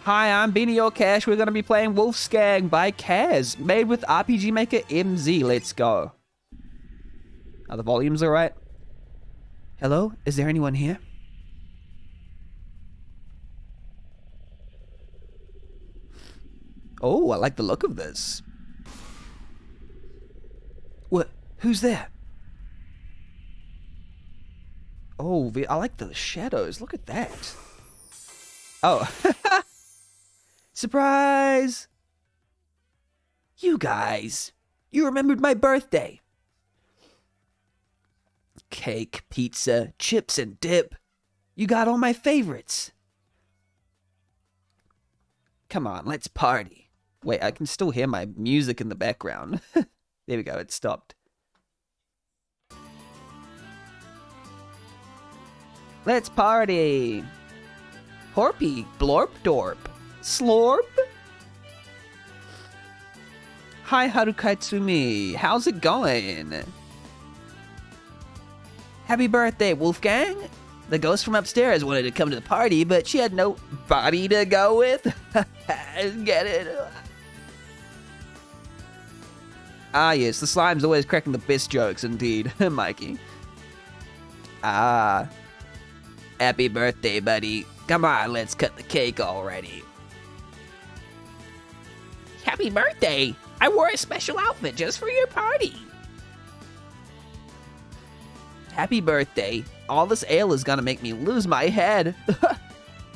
Hi, I'm Beanie Your Cash. We're going to be playing Wolfgang by Kaz, made with RPG Maker MZ. Let's go. Are the volumes alright? Hello? Is there anyone here? Oh, I like the look of this. What? Who's there? Oh, I like the shadows. Look at that. Oh. Surprise! You guys, you remembered my birthday. Cake, pizza, chips, and dip. You got all my favorites. Come on, let's party. Wait, I can still hear my music in the background. There we go, it stopped. Let's party. Horpy, blorp dorp. Slorp? Hi, Harukaitsumi. How's it going? Happy birthday, Wolfgang. The ghost from upstairs wanted to come to the party, but she had no body to go with. Get it? Ah, yes, the slime's always cracking the best jokes, indeed, Mikey. Ah. Happy birthday, buddy. Come on, let's cut the cake already. Happy birthday! I wore a special outfit just for your party. Happy birthday. All this ale is gonna make me lose my head.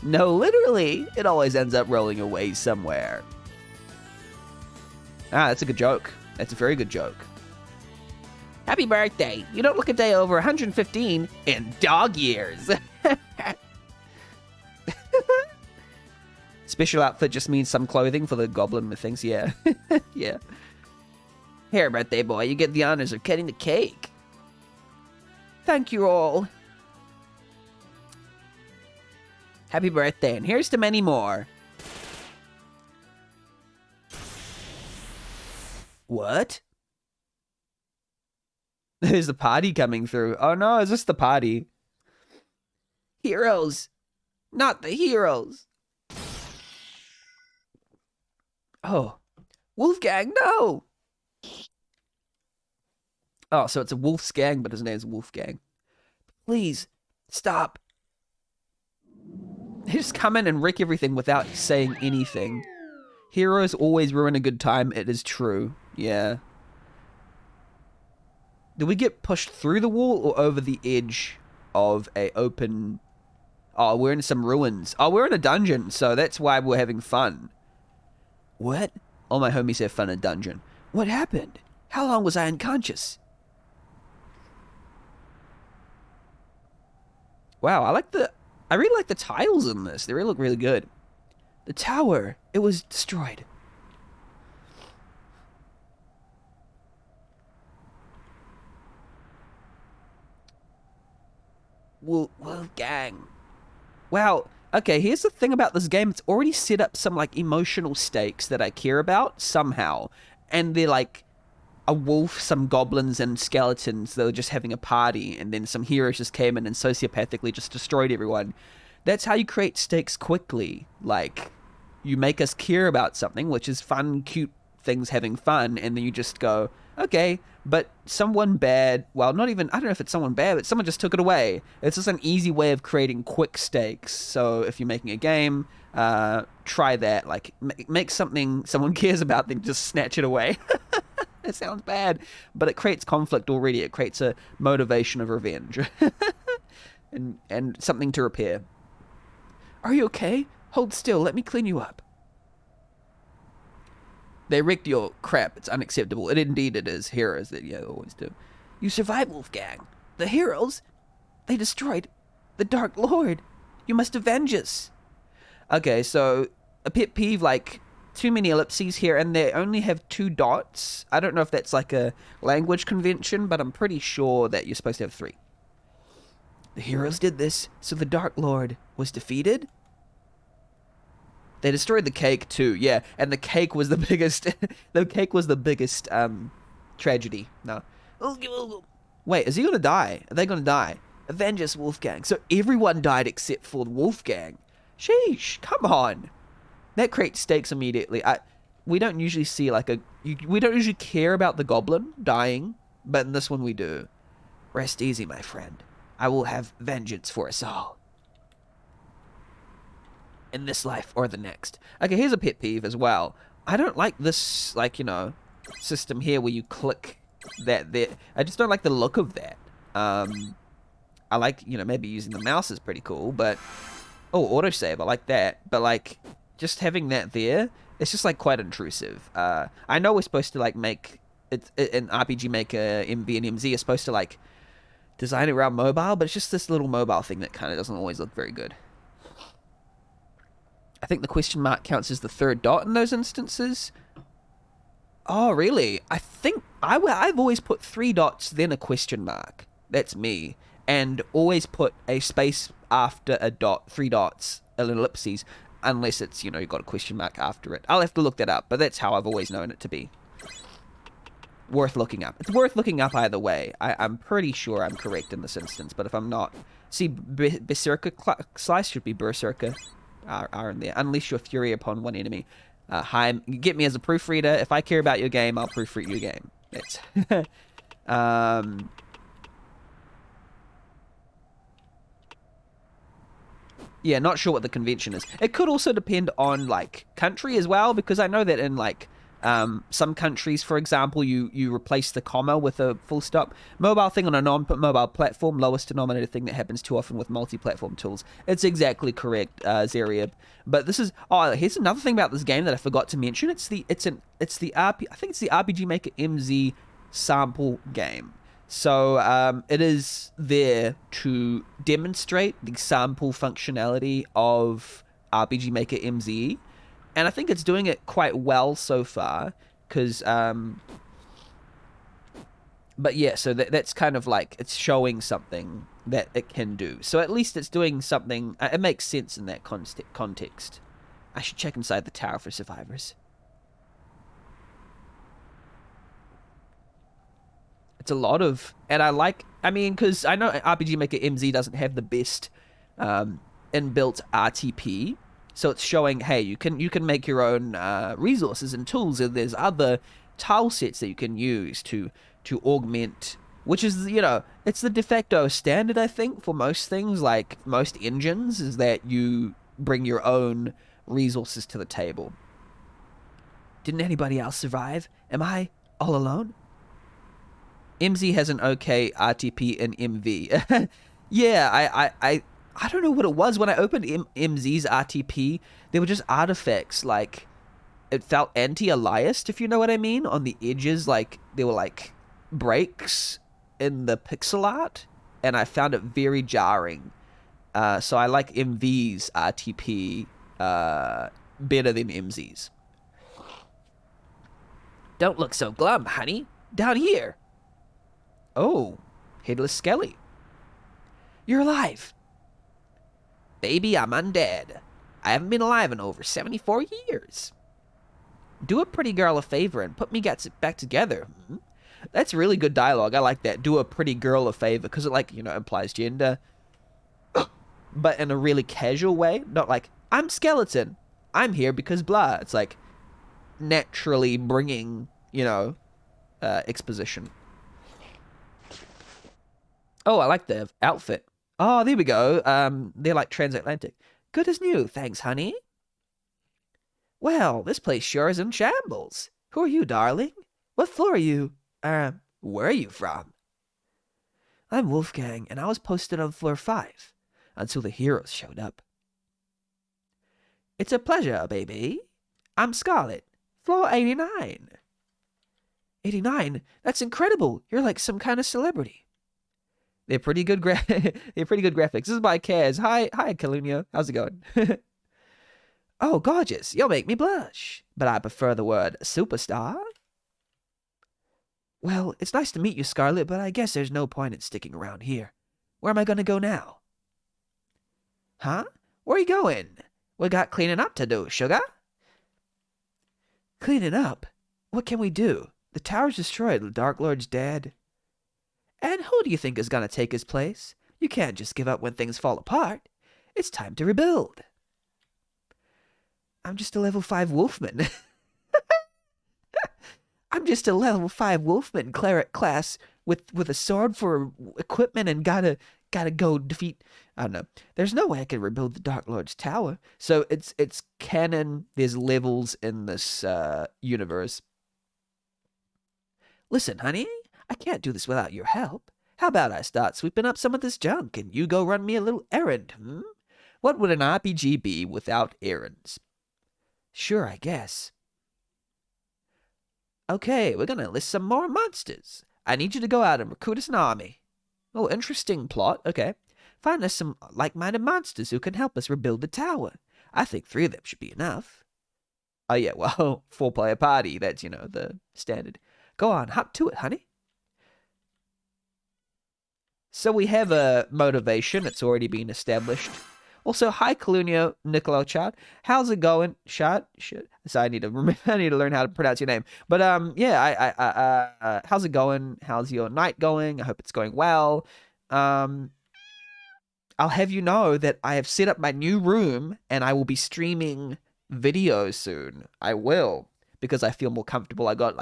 No, literally. It always ends up rolling away somewhere. Ah, that's a good joke. That's a very good joke. Happy birthday. You don't look a day over 115 in dog years. Special outfit just means some clothing for the goblin with things, yeah. Yeah. Here, birthday boy, you get the honors of cutting the cake. Thank you all. Happy birthday, and here's to many more. What? There's the party coming through. Oh no, is this the party? Heroes, not the heroes. Oh, Wolfgang, no! Oh, so it's a Wolfgang, but his name's Wolfgang. Please, stop. They just come in and wreck everything without saying anything. Heroes always ruin a good time, it is true. Yeah. Did we get pushed through the wall or over the edge of a open... Oh, we're in some ruins. Oh, we're in a dungeon, so that's why we're having fun. What? All my homies have fun in a dungeon. What happened? How long was I unconscious? Wow, I really like the tiles in this. They really look really good. The tower, it was destroyed. Wolfgang. Wow. Okay, here's the thing about this game. It's already set up some, like, emotional stakes that I care about, somehow. And they're, like, a wolf, some goblins, and skeletons that were just having a party, and then some heroes just came in and sociopathically just destroyed everyone. That's how you create stakes quickly. Like, you make us care about something, which is fun, cute things having fun, and then you just go, okay, but someone bad, well, not even, I don't know if it's someone bad, but someone just took it away. It's just an easy way of creating quick stakes. So if you're making a game, try that. Like, make something someone cares about, then just snatch it away. It sounds bad, but it creates conflict already. It creates a motivation of revenge. and something to repair. Are you okay? Hold still, let me clean you up. They wrecked your crap. It's unacceptable. Indeed it is. Heroes that, yeah, always do. You survived, Wolfgang. The heroes? They destroyed the Dark Lord. You must avenge us. Okay, so a pet peeve, like, too many ellipses here, and they only have 2 dots. I don't know if that's like a language convention, but I'm pretty sure that you're supposed to have 3. The heroes did this, so the Dark Lord was defeated? They destroyed the cake too, yeah, and the cake was the biggest, the cake was the biggest, tragedy. No. Wait, is he gonna die? Are they gonna die? Avenge us, Wolfgang. So everyone died except for Wolfgang. Sheesh, come on. That creates stakes immediately. We don't usually see like we don't usually care about the goblin dying, but in this one we do. Rest easy, my friend. I will have vengeance for us all. In this life or the next. Okay, here's a pet peeve as well. I don't like this, like, system here where you click that there. I just don't like the look of that. I like, maybe using the mouse is pretty cool, but... Oh, autosave, I like that. But, like, just having that there, it's just, like, quite intrusive. I know we're supposed to, like, make... in RPG Maker, MV and MZ are supposed to, like, design it around mobile, but it's just this little mobile thing that kind of doesn't always look very good. I think the question mark counts as the third dot in those instances. Oh, really? I think I've always put 3 dots, then a question mark. That's me. And always put a space after a dot, 3 dots, an ellipses, unless it's, you've got a question mark after it. I'll have to look that up, but that's how I've always known it to be. Worth looking up. It's worth looking up either way. I'm pretty sure I'm correct in this instance, but if I'm not... See, Berserker Slice should be Berserker. R in there. Unleash your fury upon one enemy. Hi, get me as a proofreader. If I care about your game, I'll proofread your game. That's... Yeah, not sure what the convention is. It could also depend on, like, country as well, because I know that in, like, some countries, for example, you replace the comma with a full stop. Mobile thing on a non-mobile platform, lowest denominator thing that happens too often with multi-platform tools. It's exactly correct, Zeriab. But this is... Oh, here's another thing about this game that I forgot to mention. I think it's the RPG Maker MZ sample game. So it is there to demonstrate the sample functionality of RPG Maker MZ, and I think it's doing it quite well so far. Because, but yeah, so that's kind of like it's showing something that it can do. So at least it's doing something. It makes sense in that context. I should check inside the tower for survivors. It's a lot of, and because I know RPG Maker MZ doesn't have the best inbuilt RTP, so it's showing, hey, you can make your own resources and tools, and there's other tile sets that you can use to augment, which is, it's the de facto standard, I think, for most things, like most engines, is that you bring your own resources to the table. Didn't anybody else survive? Am I all alone? MZ has an okay RTP in MV. Yeah, I don't know what it was. When I opened MZ's RTP, there were just artifacts, like, it felt anti-aliased, if you know what I mean, on the edges, like, there were, like, breaks in the pixel art, and I found it very jarring. So I like MV's RTP better than MZ's. Don't look so glum, honey. Down here. Oh, Headless Skelly. You're alive. Baby, I'm undead. I haven't been alive in over 74 years. Do a pretty girl a favor and put me back together. That's really good dialogue. I like that. Do a pretty girl a favor, because it, like, implies gender. But in a really casual way. Not like, I'm skeleton. I'm here because blah. It's like naturally bringing, exposition. Oh, I like the outfit. Oh, there we go. They're like transatlantic. Good as new, thanks, honey. Well, this place sure is in shambles. Who are you, darling? What floor are you? Where are you from? I'm Wolfgang, and I was posted on floor 5 until the heroes showed up. It's a pleasure, baby. I'm Scarlet, floor 89. 89? That's incredible. You're like some kind of celebrity. They're pretty good. They're pretty good graphics. This is by Kaz. Hi, Kalunio. How's it going? Oh, gorgeous. You'll make me blush. But I prefer the word superstar. Well, it's nice to meet you, Scarlet, but I guess there's no point in sticking around here. Where am I going to go now? Huh? Where are you going? We got cleaning up to do, sugar. Cleaning up? What can we do? The tower's destroyed. The Dark Lord's dead. And who do you think is going to take his place? You can't just give up when things fall apart. It's time to rebuild. I'm just a level 5 wolfman. I'm just a level 5 wolfman cleric class with a sword for equipment and gotta go defeat. I don't know. There's no way I can rebuild the Dark Lord's tower. So it's canon. There's levels in this universe. Listen, honey, I can't do this without your help. How about I start sweeping up some of this junk and you go run me a little errand, hmm? What would an RPG be without errands? Sure, I guess. Okay, we're gonna enlist some more monsters. I need you to go out and recruit us an army. Oh, interesting plot. Okay. Find us some like-minded monsters who can help us rebuild the tower. I think 3 of them should be enough. Oh, yeah, well, 4-player party. That's, the standard. Go on, hop to it, honey. So we have a motivation. It's already been established. Also, hi, Colunio Niccolo Chad. How's it going? Chad? Shit. So I need to learn how to pronounce your name. But yeah, how's it going? How's your night going? I hope it's going well. I'll have you know that I have set up my new room and I will be streaming videos soon. I will, because I feel more comfortable. I got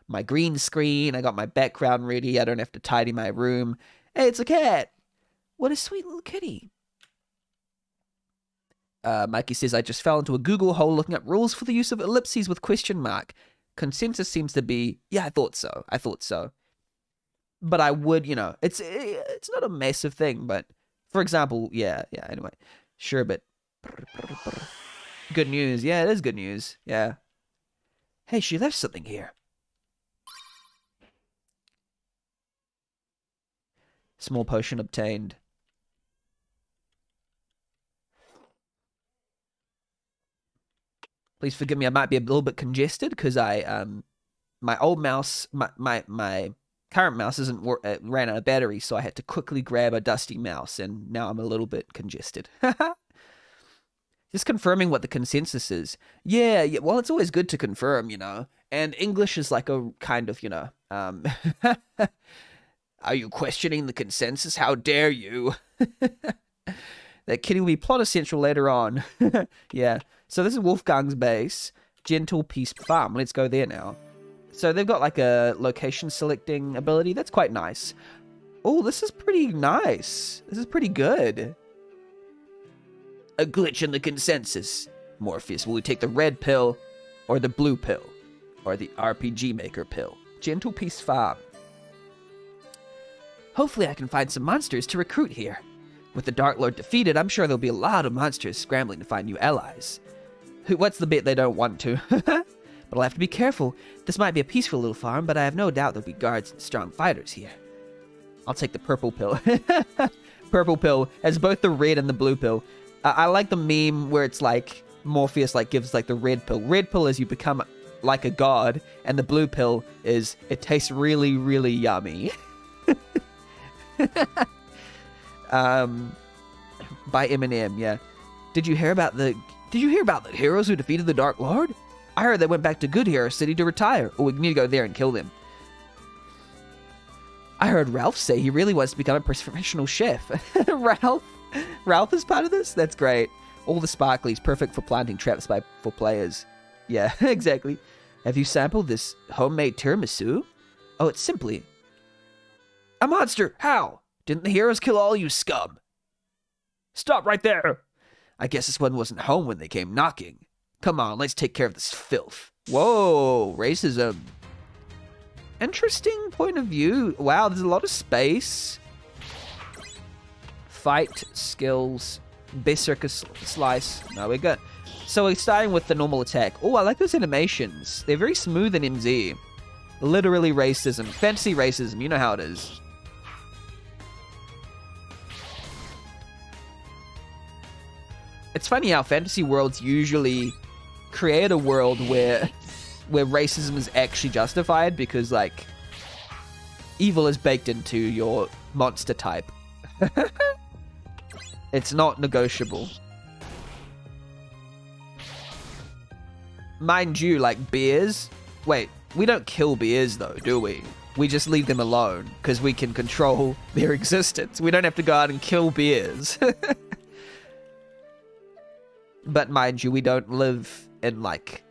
my green screen. I got my background ready. I don't have to tidy my room. Hey, it's a cat. What a sweet little kitty. Mikey says, I just fell into a Google hole looking up rules for the use of ellipses with question mark. Consensus seems to be, yeah, I thought so. But I would, it's not a massive thing, but for example, yeah, anyway. Sure, but good news. Yeah, it is good news. Yeah. Hey, she left something here. Small potion obtained. Please forgive me, I might be a little bit congested because my old mouse, my current mouse ran out of battery, so I had to quickly grab a dusty mouse, and now I'm a little bit congested. Just confirming what the consensus is. Yeah, well, it's always good to confirm, and English is like a kind of, are you questioning the consensus? How dare you? That kitty will be plot essential later on. Yeah. So this is Wolfgang's base. Gentle Peace Farm. Let's go there now. So they've got like a location selecting ability. That's quite nice. Oh, this is pretty nice. This is pretty good. A glitch in the consensus. Morpheus, will we take the red pill or the blue pill? Or the RPG Maker pill? Gentle Peace Farm. Hopefully I can find some monsters to recruit here. With the Dark Lord defeated, I'm sure there'll be a lot of monsters scrambling to find new allies. What's the bit they don't want to? But I'll have to be careful. This might be a peaceful little farm, but I have no doubt there'll be guards and strong fighters here. I'll take the purple pill. Purple pill has both the red and the blue pill. I like the meme where it's like Morpheus gives the red pill. Red pill is you become like a god, and the blue pill is it tastes really, really yummy. By Eminem, yeah. Did you hear about the heroes who defeated the Dark Lord? I heard they went back to Good Hero City to retire. Oh, we need to go there and kill them. I heard Ralph say he really wants to become a professional chef. Ralph is part of this? That's great. All the sparklies, perfect for planting traps for players. Yeah, exactly. Have you sampled this homemade tiramisu? Oh, it's simply a monster. How? Didn't the heroes kill all you scum? Stop right there. I guess this one wasn't home when they came knocking. Come on, let's take care of this filth. Whoa, racism. Interesting point of view. Wow, there's a lot of space. Fight, skills, berserker slice. No, we're good. So we're starting with the normal attack. Oh, I like those animations. They're very smooth in MZ. Literally racism. Fantasy racism, you know how it is. It's funny how fantasy worlds usually create a world where racism is actually justified because, evil is baked into your monster type. It's not negotiable. Mind you, bears... Wait, we don't kill bears, though, do we? We just leave them alone because we can control their existence. We don't have to go out and kill bears. But mind you, we don't live in like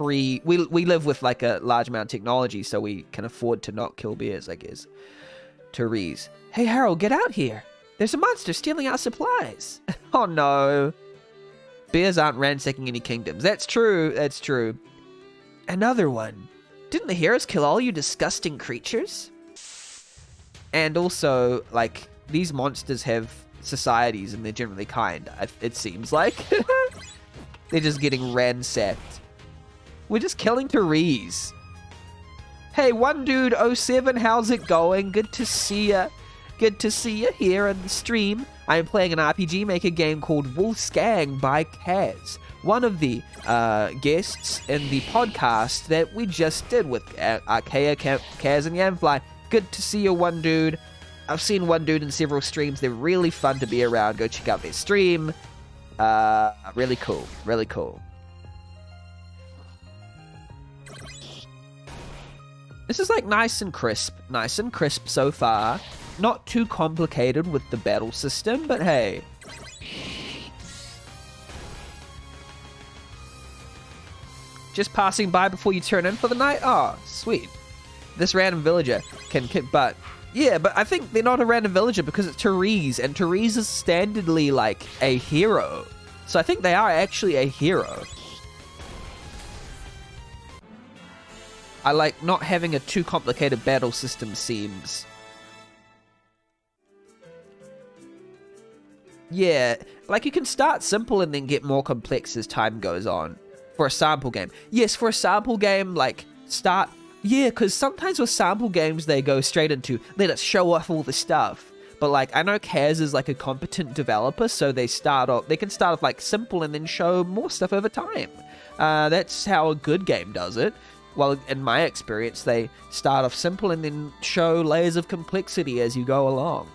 we live with like a large amount of technology, so we can afford to not kill bears, I guess. Therese, hey Harold, get out here. There's a monster stealing our supplies. Oh no. Bears aren't ransacking any kingdoms. That's true, that's true. Another one. Didn't the heroes kill all you disgusting creatures? And also, like, these monsters have societies and they're generally kind, it seems like. They're just getting ransacked. We're just killing Therese. Hey, One Dude 07, how's it going? Good to see ya. Good to see you here on the stream. I am playing an RPG Maker game called Wolf's Gang by Kaz, one of the guests in the podcast that we just did with Arkea, Kaz, and Yamfly. Good to see you, One Dude. I've seen One Dude in several streams. They're really fun to be around. Go check out their stream. Really cool. Really cool. This is like nice and crisp so far. Not too complicated with the battle system, but hey. Just passing by before you turn in for the night? Oh, sweet. This random villager can kick butt. Yeah, but I think they're not a random villager because it's Therese, and Therese is standardly like a hero. So I think they are actually a hero. I like not having a too complicated battle system seems. Yeah, like you can start simple and then get more complex as time goes on. For a sample game. Yes, for a sample game, like, start... Yeah, because sometimes with sample games, they go straight into, let us show off all the stuff. But, like, I know Kaz is, like, a competent developer, so they can start off, like, simple and then show more stuff over time. That's how a good game does it. Well, in my experience, they start off simple and then show layers of complexity as you go along.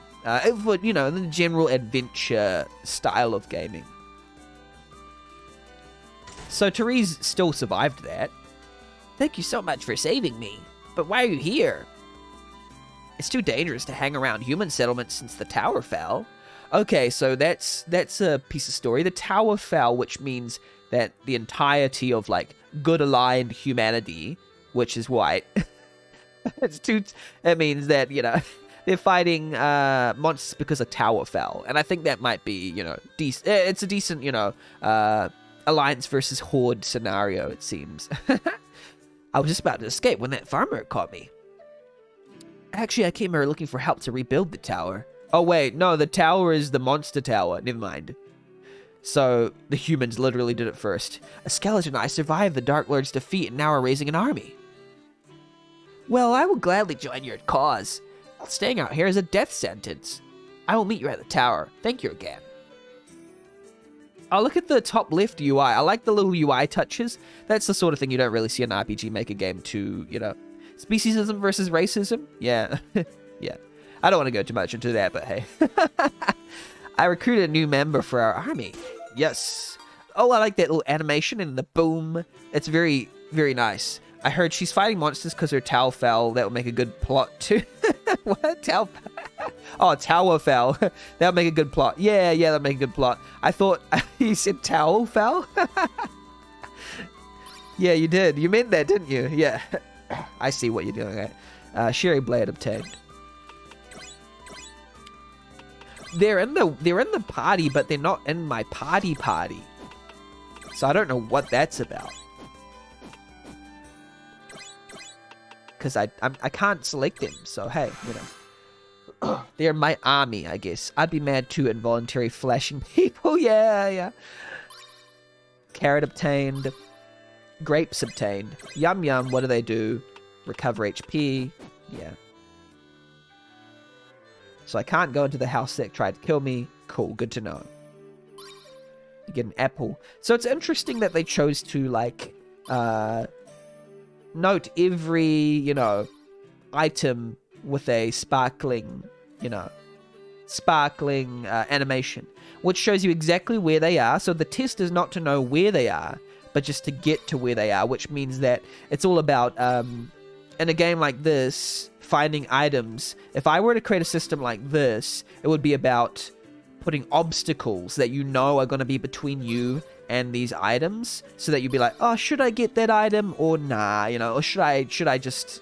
You know, the general adventure style of gaming. So Therese still survived that. Thank you so much for saving me. But why are you here? It's too dangerous to hang around human settlements since the tower fell. Okay, so that's a piece of story. The tower fell, which means that the entirety of, like, good aligned humanity, which is white, it means that, you know, they're fighting monsters because a tower fell. And I think that might be, you know, it's a decent, you know, Alliance versus Horde scenario, it seems. I was just about to escape when that farmer caught me. Actually, I came here looking for help to rebuild the tower. Oh, wait, no, the tower is the monster tower. Never mind. So, the humans literally did it first. A skeleton and I survived the Dark Lord's defeat and now are raising an army. Well, I will gladly join your cause. Staying out here is a death sentence. I will meet you at the tower. Thank you again. Oh, look at the top left UI. I like the little UI touches. That's the sort of thing you don't really see in an RPG Maker game too, you know. Speciesism versus racism? Yeah. Yeah. I don't want to go too much into that, but hey. I recruited a new member for our army. Yes. Oh, I like that little animation and the boom. It's very, very nice. I heard she's fighting monsters because her tower fell. That would make a good plot too. What? Tower? Oh, tower fell. That would make a good plot. Yeah, that would make a good plot. I thought you said towel fell. Yeah, you did. You meant that, didn't you? Yeah. I see what you're doing. Sherry Blade obtained. They're in the party, but they're not in my party. So I don't know what that's about. Because I can't select them, so hey, you know. They're my army, I guess. I'd be mad too, involuntary flashing people. Yeah. Carrot obtained. Grapes obtained. Yum yum, what do? Recover HP. Yeah. So I can't go into the house that tried to kill me. Cool, good to know. You get an apple. So it's interesting that they chose to, like, note every, you know, item with a sparkling, you know, animation, which shows you exactly where they are. So the test is not to know where they are, but just to get to where they are, which means that it's all about, in a game like this, finding items. If I were to create a system like this, it would be about putting obstacles that you know are going to be between you and these items, so that you'd be like, oh, should I get that item or nah, you know, or should I just...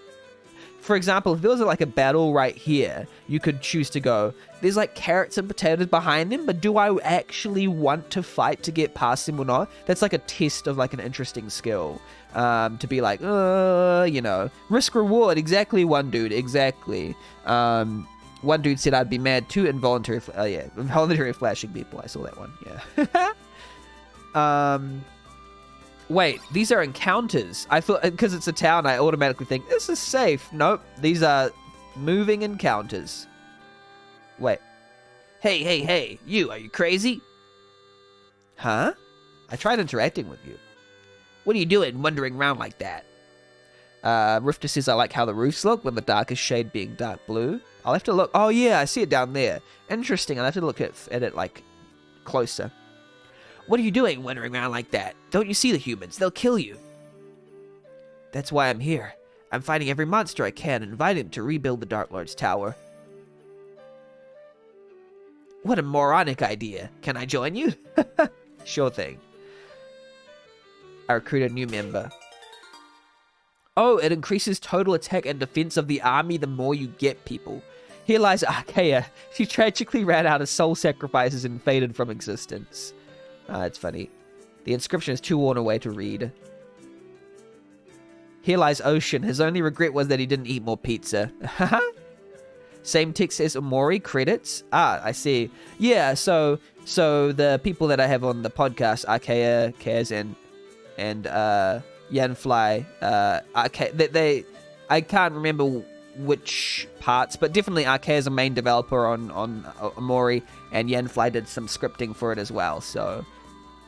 For example, if there was like a battle right here, you could choose to go, there's like carrots and potatoes behind them, but do I actually want to fight to get past them or not? That's like a test of like an interesting skill. To be like, you know, risk reward. Exactly, one dude. Exactly. One dude said I'd be mad too. Involuntary flashing people. I saw that one. Yeah. Wait, these are encounters. I thought, because it's a town, I automatically think, this is safe. Nope, these are moving encounters. Wait. Hey, you, are you crazy? Huh? I tried interacting with you. What are you doing wandering around like that? Rifter says I like how the roofs look, with the darkest shade being dark blue. I'll have to look. Oh yeah, I see it down there. Interesting, I'll have to look at it like closer. What are you doing wandering around like that? Don't you see the humans? They'll kill you. That's why I'm here. I'm fighting every monster I can and inviting them to rebuild the Dark Lord's tower. What a moronic idea. Can I join you? Sure thing. I recruit a new member. Oh, it increases total attack and defense of the army the more you get people. Here lies Archaea. She tragically ran out of soul sacrifices and faded from existence. It's funny. The inscription is too worn away to read. Here lies Ocean. His only regret was that he didn't eat more pizza. Same text as Omori credits. I see. Yeah, so the people that I have on the podcast, Archaea, Kaz, and Yanfly, I can't remember which parts, but definitely Archaea is a main developer on Omori, and Yanfly did some scripting for it as well. So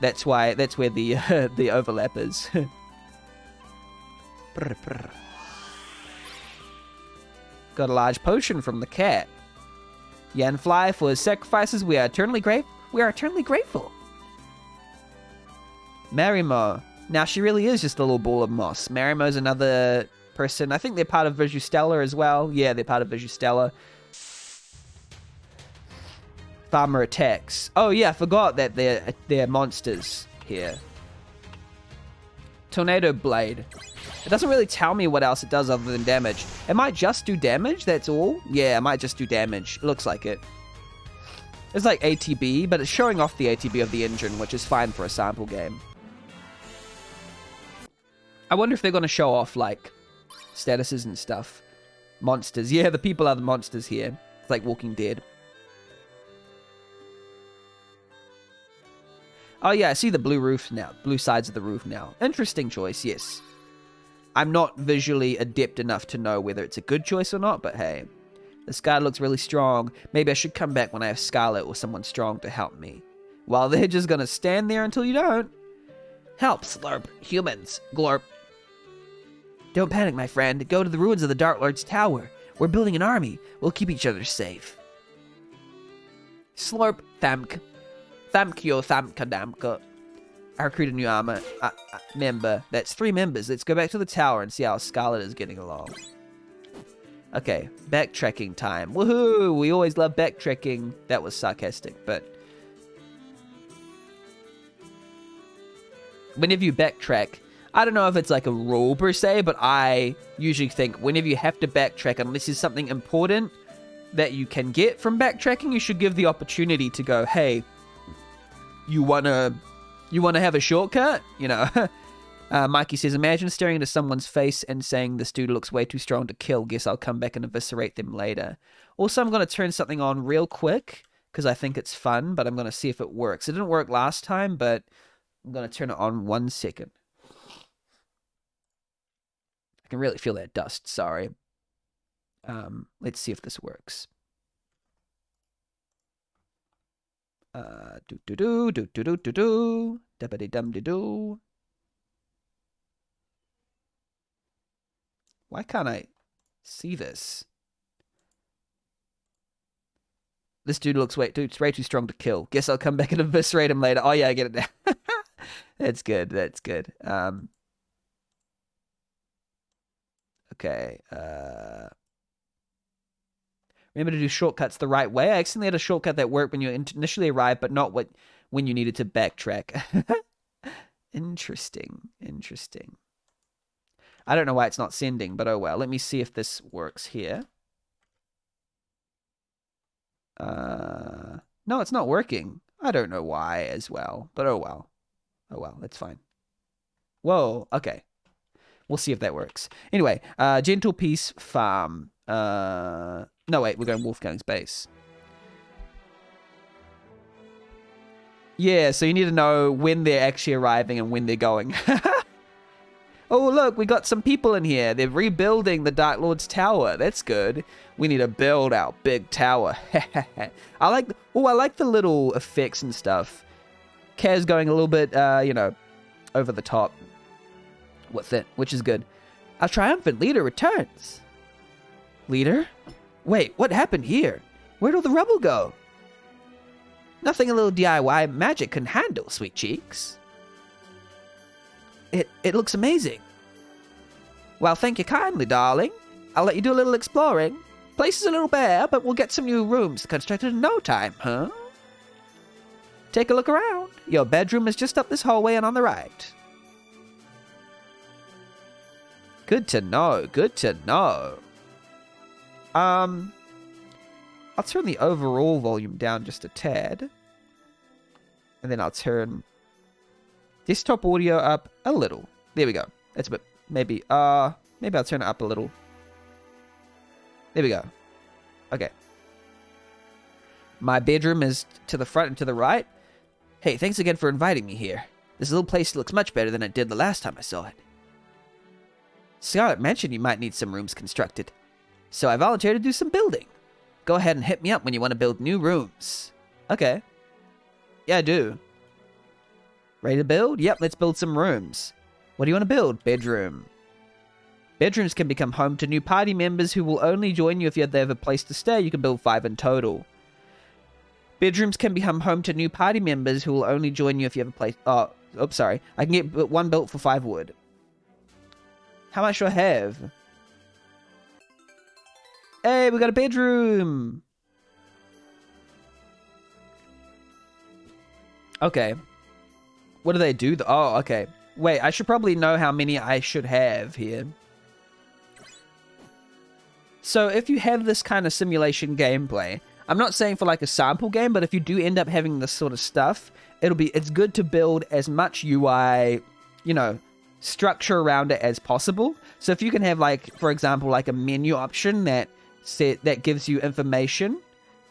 that's where the the overlap is. Got a large potion from the cat. Yanfly, for his sacrifices, we are eternally grateful. Marimo. Now, she really is just a little ball of moss. Marimo's another person. I think they're part of Vigustella as well. Yeah, they're part of Vigustella. Farmer attacks. Oh, yeah, I forgot that they're monsters here. Tornado Blade. It doesn't really tell me what else it does other than damage. It might just do damage, that's all. Yeah, it might just do damage. It looks like it. It's like ATB, but it's showing off the ATB of the engine, which is fine for a sample game. I wonder if they're going to show off, like, statuses and stuff. Monsters. Yeah, the people are the monsters here. It's like Walking Dead. Oh, yeah, I see the blue roof now. Blue sides of the roof now. Interesting choice, yes. I'm not visually adept enough to know whether it's a good choice or not, but hey. The sky looks really strong. Maybe I should come back when I have Scarlet or someone strong to help me. While they're just going to stand there until you don't. Help, Slurp. Humans. Glorp. Don't panic, my friend. Go to the ruins of the Dark Lord's tower. We're building an army. We'll keep each other safe. Slurp. Thamk. Thamkyo Thamkadamka. I recruit a new armor member. That's 3 members. Let's go back to the tower and see how Scarlet is getting along. Okay, backtracking time. Woohoo! We always love backtracking. That was sarcastic, but whenever you backtrack, I don't know if it's like a rule per se, but I usually think whenever you have to backtrack, unless there's something important that you can get from backtracking, you should give the opportunity to go, hey, you wanna have a shortcut? You know? Mikey says, imagine staring into someone's face and saying, this dude looks way too strong to kill. Guess I'll come back and eviscerate them later. Also, I'm going to turn something on real quick because I think it's fun, but I'm going to see if it works. It didn't work last time, but I'm going to turn it on 1 second. I can really feel that dust, sorry. Let's see if this works. Do-ba-de-dum-de-doo. Why can't I see this? This dude looks way too strong to kill. Guess I'll come back and eviscerate him later. Oh yeah, I get it now. That's good. That's good. Okay. Remember to do shortcuts the right way. I accidentally had a shortcut that worked when you initially arrived, but not when you needed to backtrack. Interesting. Interesting. I don't know why it's not sending, but oh well. Let me see if this works here. No, it's not working. I don't know why as well, but oh well. Oh well, that's fine. Whoa, okay. We'll see if that works. Anyway, Gentle Peace Farm. No, wait, we're going Wolfgang's base. Yeah, so you need to know when they're actually arriving and when they're going. Oh, look, we got some people in here. They're rebuilding the Dark Lord's tower. That's good. We need to build our big tower. I like the little effects and stuff. Kaz going a little bit, over the top with it, which is good. Our triumphant leader returns. Leader? Wait, what happened here? Where'd all the rubble go? Nothing a little DIY magic can handle, sweet cheeks. It looks amazing. Well, thank you kindly, darling. I'll let you do a little exploring. Place is a little bare, but we'll get some new rooms constructed in no time, huh? Take a look around. Your bedroom is just up this hallway and on the right. Good to know. Good to know. I'll turn the overall volume down just a tad. And then I'll turn desktop audio up a little. There we go. That's a bit, maybe I'll turn it up a little. There we go. Okay. My bedroom is to the front and to the right. Hey, thanks again for inviting me here. This little place looks much better than it did the last time I saw it. Scarlet mentioned you might need some rooms constructed, so I volunteered to do some building. Go ahead and hit me up when you want to build new rooms. Okay. Yeah, I do. Ready to build? Yep, let's build some rooms. What do you want to build? Bedroom. Bedrooms can become home to new party members who will only join you if they have a place to stay. You can build 5 in total. Bedrooms can become home to new party members who will only join you if you have a place... Oh, oops, sorry. I can get 1 built for 5 wood. How much do I have? Hey, we got a bedroom! Okay. What do they do? Oh, okay. Wait, I should probably know how many I should have here. So if you have this kind of simulation gameplay, I'm not saying for like a sample game, but if you do end up having this sort of stuff, it's good to build as much UI, structure around it as possible. So if you can have like, for example, like a menu option that gives you information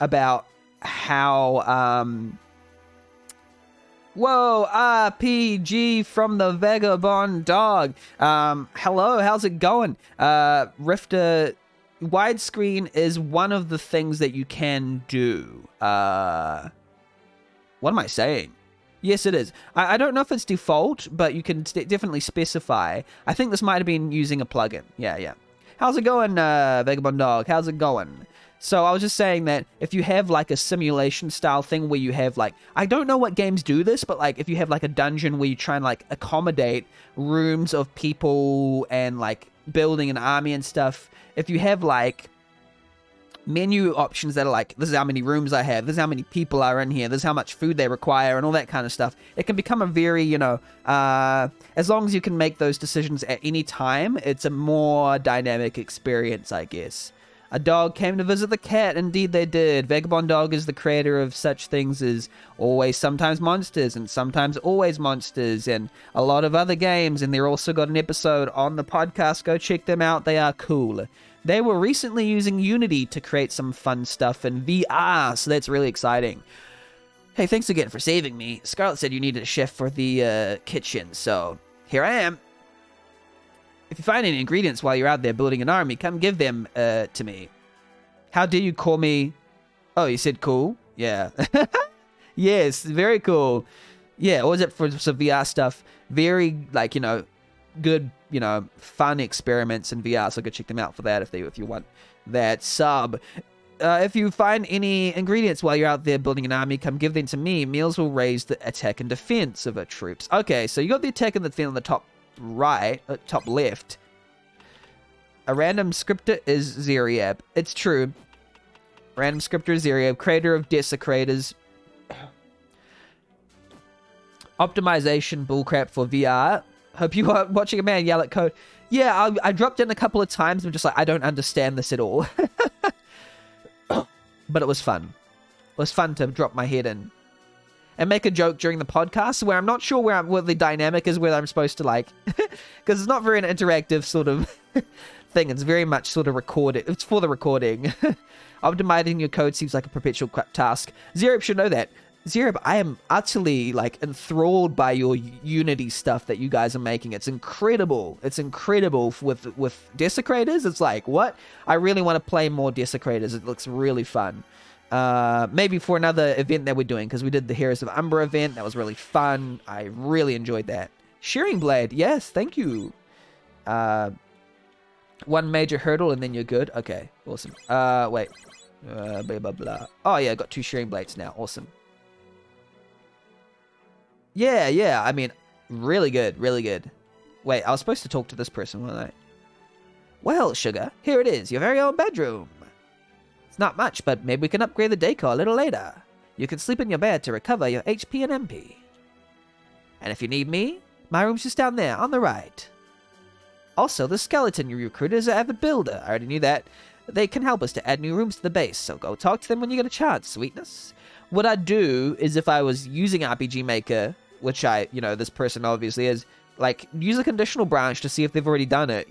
about how, whoa, RPG from the Vagabond Dog. Hello, how's it going? Rifter, widescreen is one of the things that you can do. What am I saying? Yes, it is. I don't know if it's default, but you can definitely specify. I think this might have been using a plugin. Yeah. How's it going, Vagabond Dog? How's it going? So I was just saying that if you have like a simulation style thing where you have like, I don't know what games do this, but like if you have like a dungeon where you try and like accommodate rooms of people and like building an army and stuff, if you have like menu options that are like, this is how many rooms I have, this is how many people are in here, this is how much food they require and all that kind of stuff, it can become a very, as long as you can make those decisions at any time, it's a more dynamic experience, I guess. A dog came to visit the cat. Indeed they did. Vagabond Dog is the creator of such things as Always Sometimes Monsters and Sometimes Always Monsters and a lot of other games, and they're also got an episode on the podcast. Go check them out. They are cool. They were recently using Unity to create some fun stuff in VR, so that's really exciting. Hey, thanks again for saving me. Scarlet said you needed a chef for the kitchen, so here I am. If you find any ingredients while you're out there building an army, come give them to me. How dare you call me... Oh, you said cool? Yeah. Yes, very cool. Yeah, or is it for some VR stuff? Very, like, good, fun experiments in VR, so go check them out for that if you want that sub. If you find any ingredients while you're out there building an army, come give them to me. Meals will raise the attack and defense of our troops. Okay, so you got the attack and the defense on the top right, top left. A random scripter is Zeriab. It's true. Random scripter is Zeriab, creator of Desecrators. Optimization bullcrap for VR. Hope you are watching a man yell at code. Yeah, I dropped in a couple of times and just like, I don't understand this at all. But it was fun. It was fun to drop my head in and make a joke during the podcast where I'm not sure what the dynamic is, whether I'm supposed to like, because it's not very an interactive sort of thing. It's very much sort of recorded. It's for the recording. Optimizing your code seems like a perpetual task. Zerib should know that. Zerib, I am utterly like enthralled by your Unity stuff that you guys are making. It's incredible. It's incredible with Desecrators. It's like, what? I really want to play more Desecrators. It looks really fun. Maybe for another event that we're doing, because we did the Heroes of Umbra event. That was really fun. I really enjoyed that. Shearing Blade. Yes, thank you. One major hurdle and then you're good. Okay, awesome. Wait. Blah, blah, blah. Oh, yeah, I got 2 Shearing Blades now. Awesome. Yeah, I mean, really good, really good. Wait, I was supposed to talk to this person, wasn't I? Well, Sugar, here it is, your very own bedroom. It's not much, but maybe we can upgrade the decor a little later. You can sleep in your bed to recover your HP and MP. And if you need me, my room's just down there, on the right. Also, the skeleton you recruited is an avid builder. I already knew that. They can help us to add new rooms to the base, so go talk to them when you get a chance, sweetness. What I'd do is if I was using RPG Maker, which this person obviously is, like, use a conditional branch to see if they've already done it,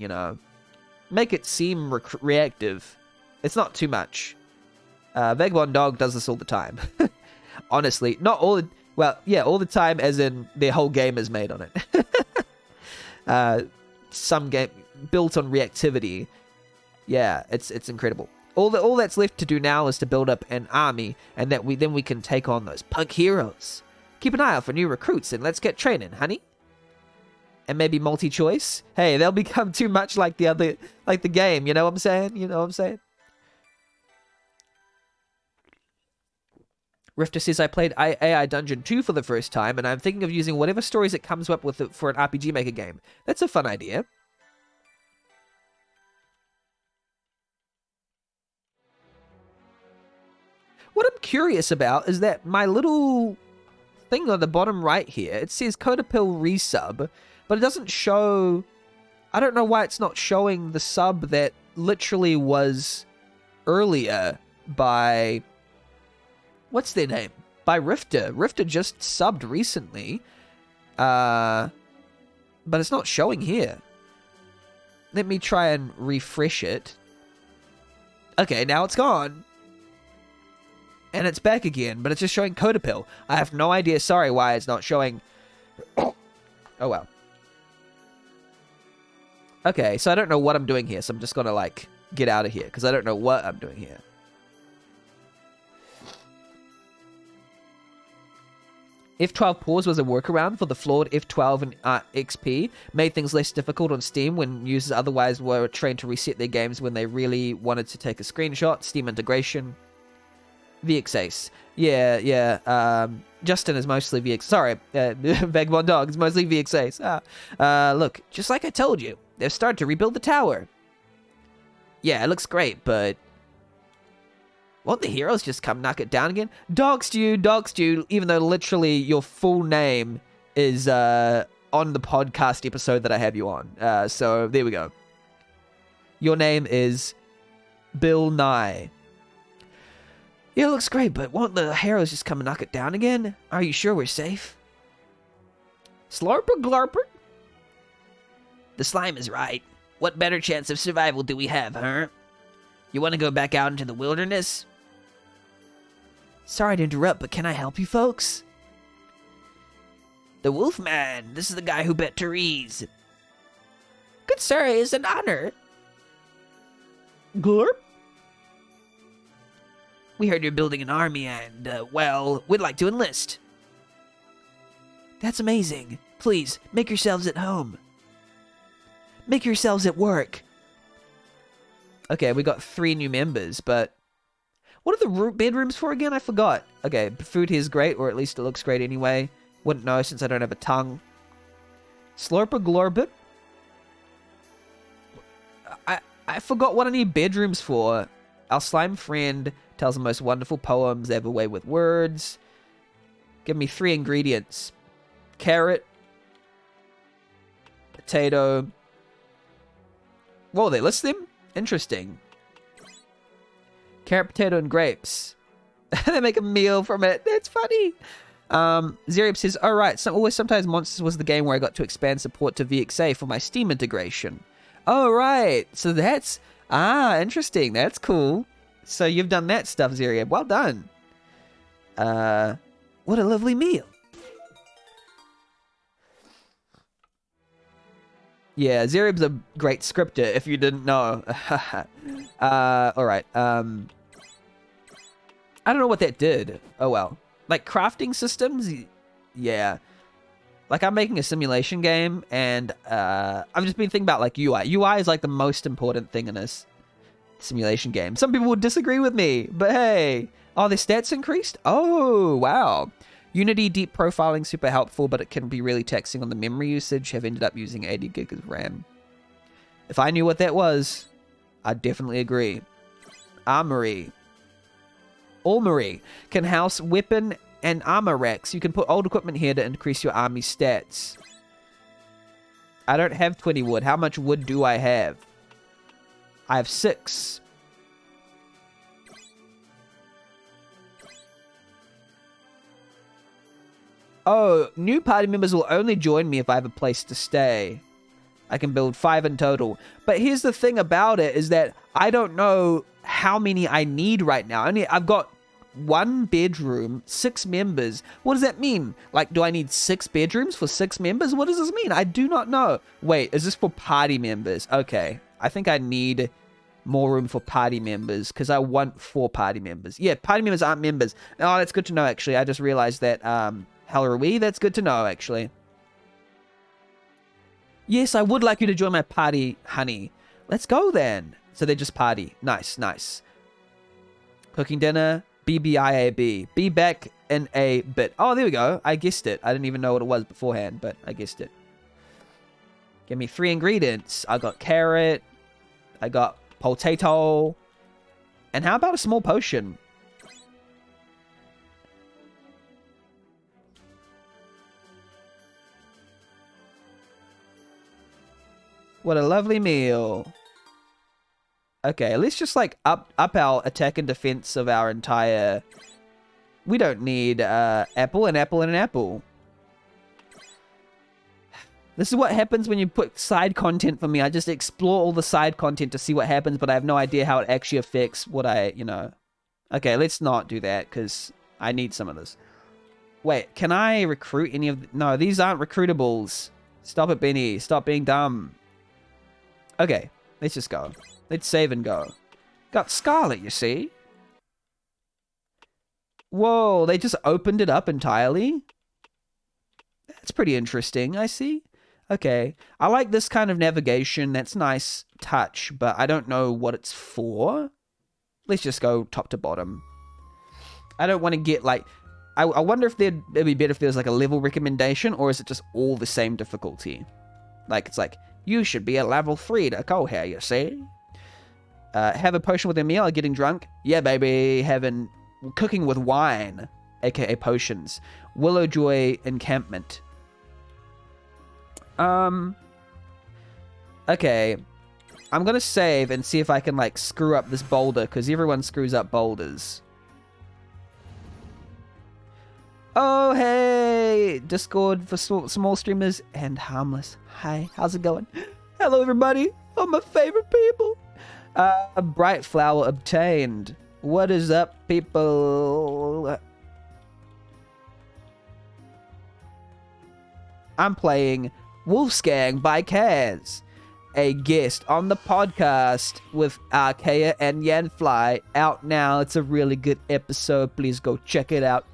Make it seem reactive. It's not too much. Vagabond Dog does this all the time. Honestly, not all the... Well, yeah, all the time as in their whole game is made on it. Some game built on reactivity. Yeah, it's incredible. All that's left to do now is to build up an army, and that we can take on those punk heroes. Keep an eye out for new recruits, and let's get training, honey. And maybe multi-choice. Hey, they'll become too much like the game. You know what I'm saying? Rifter says, I played AI Dungeon 2 for the first time, and I'm thinking of using whatever stories it comes up with for an RPG Maker game. That's a fun idea. What I'm curious about is that my little thing on the bottom right here, it says Codapil resub, but it doesn't show... I don't know why it's not showing the sub that literally was earlier by... What's their name? By Rifter. Rifter just subbed recently. But it's not showing here. Let me try and refresh it. Okay, now it's gone. And it's back again, but it's just showing Codapil. I have no idea, sorry, why it's not showing... Oh, well. Okay, so I don't know what I'm doing here, so I'm just gonna, like, get out of here, because I don't know what I'm doing here. F12 pause was a workaround for the flawed F12 and XP, made things less difficult on Steam when users otherwise were trained to reset their games when they really wanted to take a screenshot. Steam integration. VXAce. Yeah. Justin is mostly VX. Sorry, Vagabond Dog is mostly VXAce. Look, just like I told you, they've started to rebuild the tower. Yeah, it looks great, but... Won't the heroes just come knock it down again? Doxed you, even though literally your full name is on the podcast episode that I have you on. So, there we go. Your name is Bill Nye. Yeah, it looks great, but won't the heroes just come and knock it down again? Are you sure we're safe? Slurper Glarper? The slime is right. What better chance of survival do we have, huh? You want to go back out into the wilderness? Sorry to interrupt, but can I help you folks? The Wolfman. This is the guy who bet Therese. Good sir, it is an honor. Glorp? We heard you're building an army and, well, we'd like to enlist. That's amazing. Please, make yourselves at home. Make yourselves at work. Okay, we got 3 new members, but... What are the bedrooms for again? I forgot. Okay, food here is great, or at least it looks great anyway. Wouldn't know since I don't have a tongue. Slurper Glorbit? I forgot what I need bedrooms for. Our slime friend tells the most wonderful poems ever way with words. Give me 3 ingredients. carrot, potato. Whoa, they list them? Interesting. Carrot, potato, and grapes. They make a meal from it. That's funny. Zeriab says, "Oh right, sometimes Monsters was the game where I got to expand support to VXA for my Steam integration." Oh right, so that's interesting. That's cool. So you've done that stuff, Zeriab. Well done. What a lovely meal. Yeah, Zeriab's a great scripter. If you didn't know. All right. I don't know what that did. Oh well. Like crafting systems, yeah. Like I'm making a simulation game, and I've just been thinking about like UI. UI is like the most important thing in this simulation game. Some people would disagree with me, but hey, oh, their stats increased. Oh wow. Unity deep profiling super helpful, but it can be really taxing on the memory usage. Have ended up using 80 gig of RAM. If I knew what that was, I'd definitely agree. Armory. Armory can house weapon and armor racks. You can put old equipment here to increase your army stats. I don't have 20 wood. How much wood do I have? I have 6. Oh, new party members will only join me if I have a place to stay. I can build 5 in total. But here's the thing about it is that I don't know how many I need right now. I've got 1 bedroom, 6 members. What does that mean? Like, do I need 6 bedrooms for 6 members? What does this mean? I do not know. Wait, is this for party members? Okay. I think I need more room for party members because I want 4 party members. Yeah, party members aren't members. Oh, that's good to know, actually. I just realized that, Hellerwee, that's good to know, actually. Yes, I would like you to join my party, honey. Let's go, then. So they just party. Nice, nice. Cooking dinner. BBIAB. Be back in a bit. Oh, there we go. I guessed it. I didn't even know what it was beforehand, but I guessed it. Give me 3 ingredients. I got carrot. I got potato. And how about a small potion? What a lovely meal. Okay, let's just like up our attack and defense of our entire... We don't need apple, an apple, and an apple. This is what happens when you put side content for me. I just explore all the side content to see what happens, but I have no idea how it actually affects what I, you know... Okay, let's not do that, because I need some of this. Wait, can I recruit any of... No, these aren't recruitables. Stop it, Benny. Stop being dumb. Okay, let's just go. Let's save and go. Got Scarlet, you see? Whoa, they just opened it up entirely? That's pretty interesting, I see. Okay, I like this kind of navigation. That's nice touch, but I don't know what it's for. Let's just go top to bottom. I don't want to get, like... I wonder if it'd be better if there was, like, a level recommendation, or is it just all the same difficulty? Like, it's like, you should be a level 3 to go here, you see? Have a potion with a meal or getting drunk? Yeah, baby. Cooking with wine, aka potions. Willowjoy encampment. Okay. I'm gonna save and see if I can, like, screw up this boulder, because everyone screws up boulders. Oh, hey! Discord for small streamers and harmless. Hi, how's it going? Hello, everybody. Oh, my favorite people. A bright flower obtained. What is up, people? I'm playing Wolfsgang by Kaz, a guest on the podcast with Archaea and Yanfly. Out now. It's a really good episode. Please go check it out.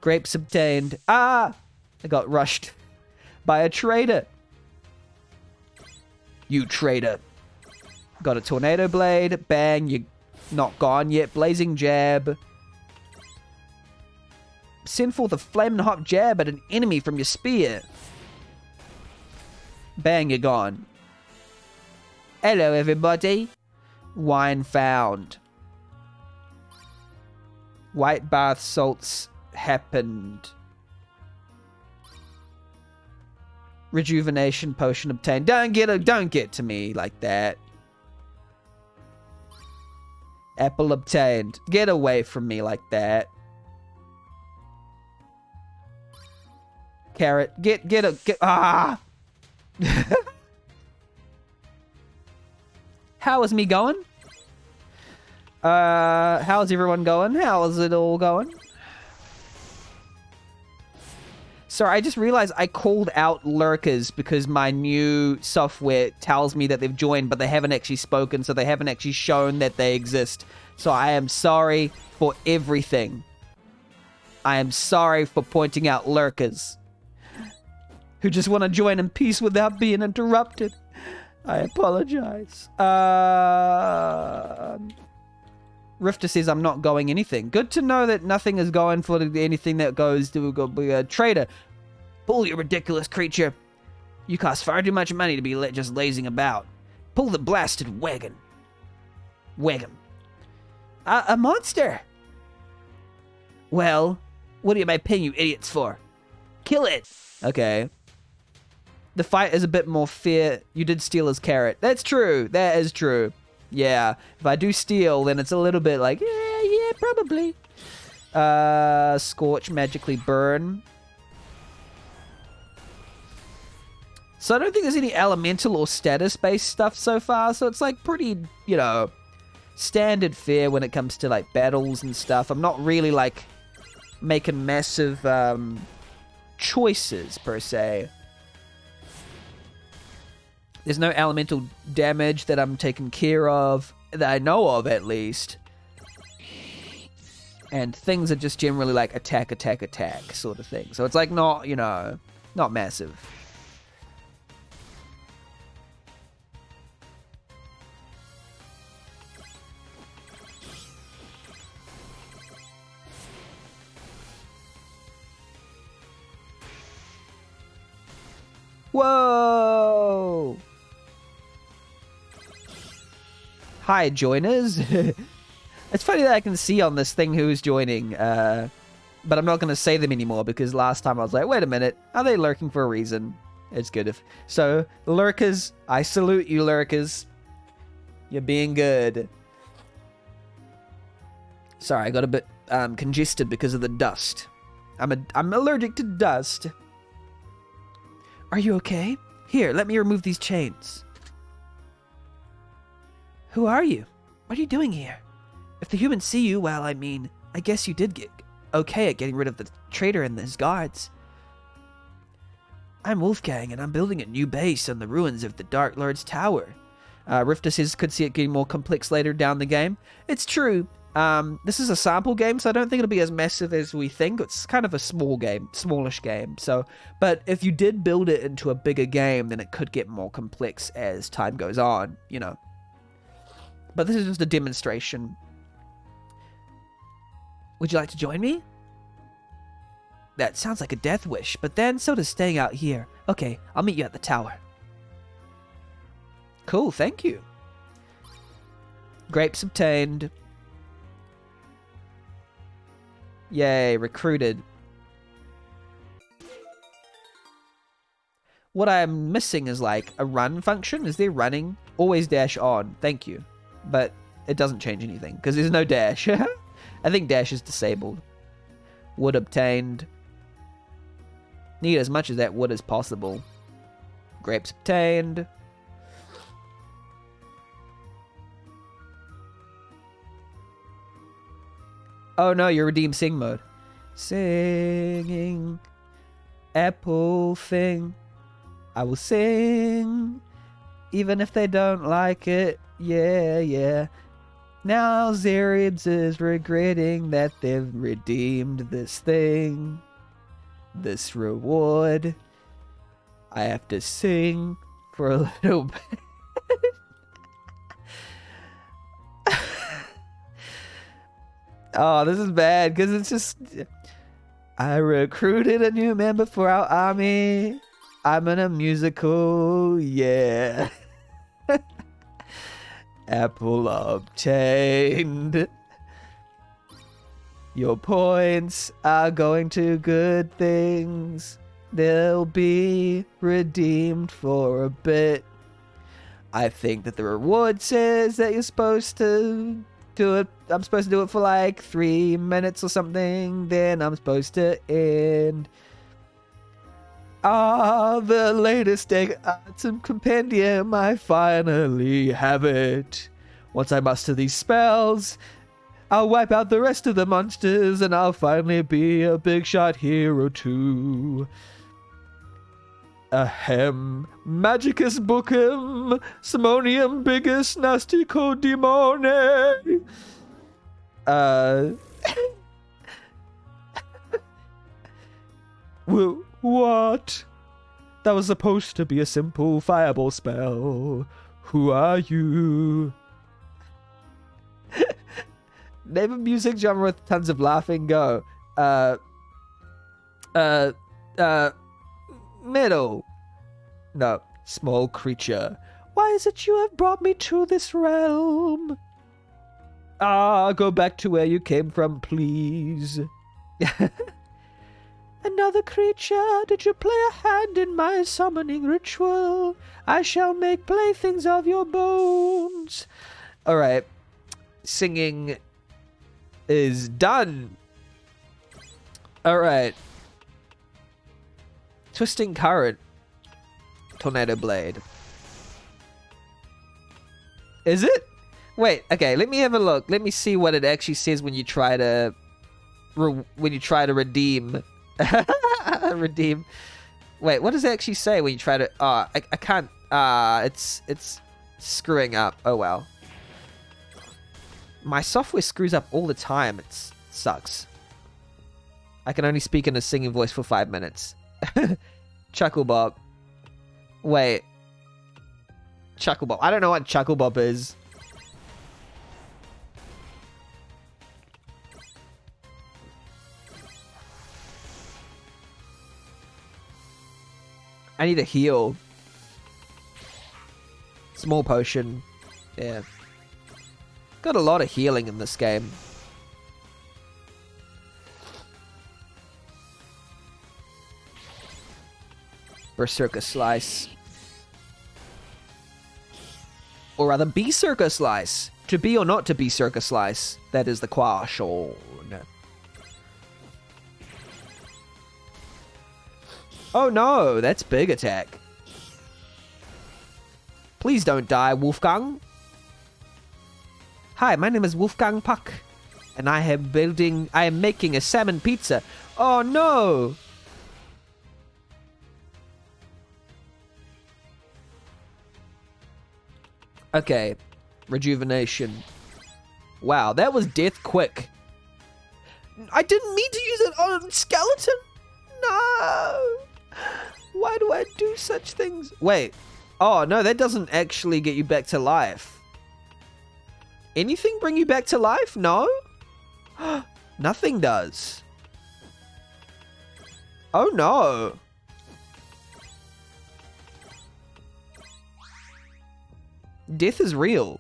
Grapes obtained. I got rushed by a traitor. You traitor. Got a tornado blade. Bang, you're not gone yet. Blazing jab. Send forth a flaming hot jab at an enemy from your spear. Bang, you're gone. Hello, everybody. Wine found. White bath salts happened. Rejuvenation potion obtained. Don't get to me like that. Apple obtained. Get away from me like that. Carrot. Get ah. How is me going? How's everyone going? How is it all going? Sorry, I just realized I called out lurkers because my new software tells me that they've joined, but they haven't actually spoken, so they haven't actually shown that they exist. So I am sorry for everything. I am sorry for pointing out lurkers who just want to join in peace without being interrupted. I apologize. Rifter says I'm not going anything. Good to know that nothing is going for anything that goes to a trader. Pull, you ridiculous creature. You cost far too much money to be just lazing about. Pull the blasted wagon. Wagon. A monster. Well, what am I paying you idiots for? Kill it. Okay. The fight is a bit more fair. You did steal his carrot. That's true. That is true. Yeah. If I do steal, then it's a little bit like, yeah, probably. Scorch, magically burn. So I don't think there's any elemental or status-based stuff so far. So it's like pretty, you know, standard fare when it comes to like battles and stuff. I'm not really like making massive choices per se. There's no elemental damage that I'm taking care of, that I know of at least. And things are just generally like attack, attack, attack sort of thing. So it's like not, you know, not massive. Whoa! Hi, joiners. It's funny that I can see on this thing who's joining, but I'm not going to say them anymore because last time I was like, wait a minute, are they lurking for a reason? It's good if... So, lurkers, I salute you, lurkers. You're being good. Sorry, I got a bit congested because of the dust. I'm allergic to dust. Are you okay? Here, let me remove these chains. Who are you? What are you doing here? If the humans see you, well, I mean, I guess you did get okay at getting rid of the traitor and his guards. I'm Wolfgang, and I'm building a new base on the ruins of the Dark Lord's Tower. Rifter says could see it getting more complex later down the game. It's true. This is a sample game, so I don't think it'll be as massive as we think. It's kind of a small game, smallish game. So, but if you did build it into a bigger game, then it could get more complex as time goes on, you know. But this is just a demonstration. Would you like to join me? That sounds like a death wish, but then so does staying out here. Okay, I'll meet you at the tower. Cool, thank you. Grapes obtained. Yay, recruited. What I'm missing is like a run function. Is there running? Always dash on. Thank you. But it doesn't change anything because there's no dash. I think dash is disabled. Wood obtained. Need as much of that wood as possible. Grapes obtained. Oh no, you're redeemed sing mode. Singing apple thing. I will sing even if they don't like it. Yeah, yeah. Now Zeribs is regretting that they've redeemed this thing. This reward. I have to sing for a little bit. Oh, this is bad because it's just... I recruited a new member for our army. I'm in a musical, yeah. Apple obtained. Your points are going to good things. they'll be redeemed for a bit. I think that the reward says that you're supposed to do it. I'm supposed to do it for like 3 minutes or something. Then I'm supposed to end. The latest item compendium. I finally have it. Once I master these spells, I'll wipe out the rest of the monsters and I'll finally be a big shot hero too. Ahem. Magicus Bookum. Simonium Bigus Nastico Demone. What? That was supposed to be a simple fireball spell. Who are you? Name a music genre with tons of laughing. Go. Middle. No. Small creature. Why is it you have brought me to this realm? Go back to where you came from, please. Another creature, did you play a hand in my summoning ritual? I shall make playthings of your bones. Alright. Singing is done. Alright. Twisting Current. Tornado Blade. Is it? Wait, okay, let me have a look. Let me see what it actually says when you try to redeem. Redeem. Wait, what does it actually say when you try to... I can't... it's screwing up. Oh, well. My software screws up all the time. It sucks. I can only speak in a singing voice for 5 minutes. Chucklebop. Wait. Chucklebop. I don't know what Chucklebop is. I need a heal. Small potion. Yeah. Got a lot of healing in this game. Berserker Slice. Or rather, Berserker Slice. To be or not to be Berserker Slice. That is the question. Oh no, that's big attack. Please don't die, Wolfgang. Hi, my name is Wolfgang Puck, and I am making a salmon pizza. Oh no! Okay, rejuvenation. Wow, that was death quick. I didn't mean to use it on skeleton. No! Why do I do such things? Wait. Oh, no, that doesn't actually get you back to life. Anything bring you back to life? No? Nothing does. Oh, no. Death is real.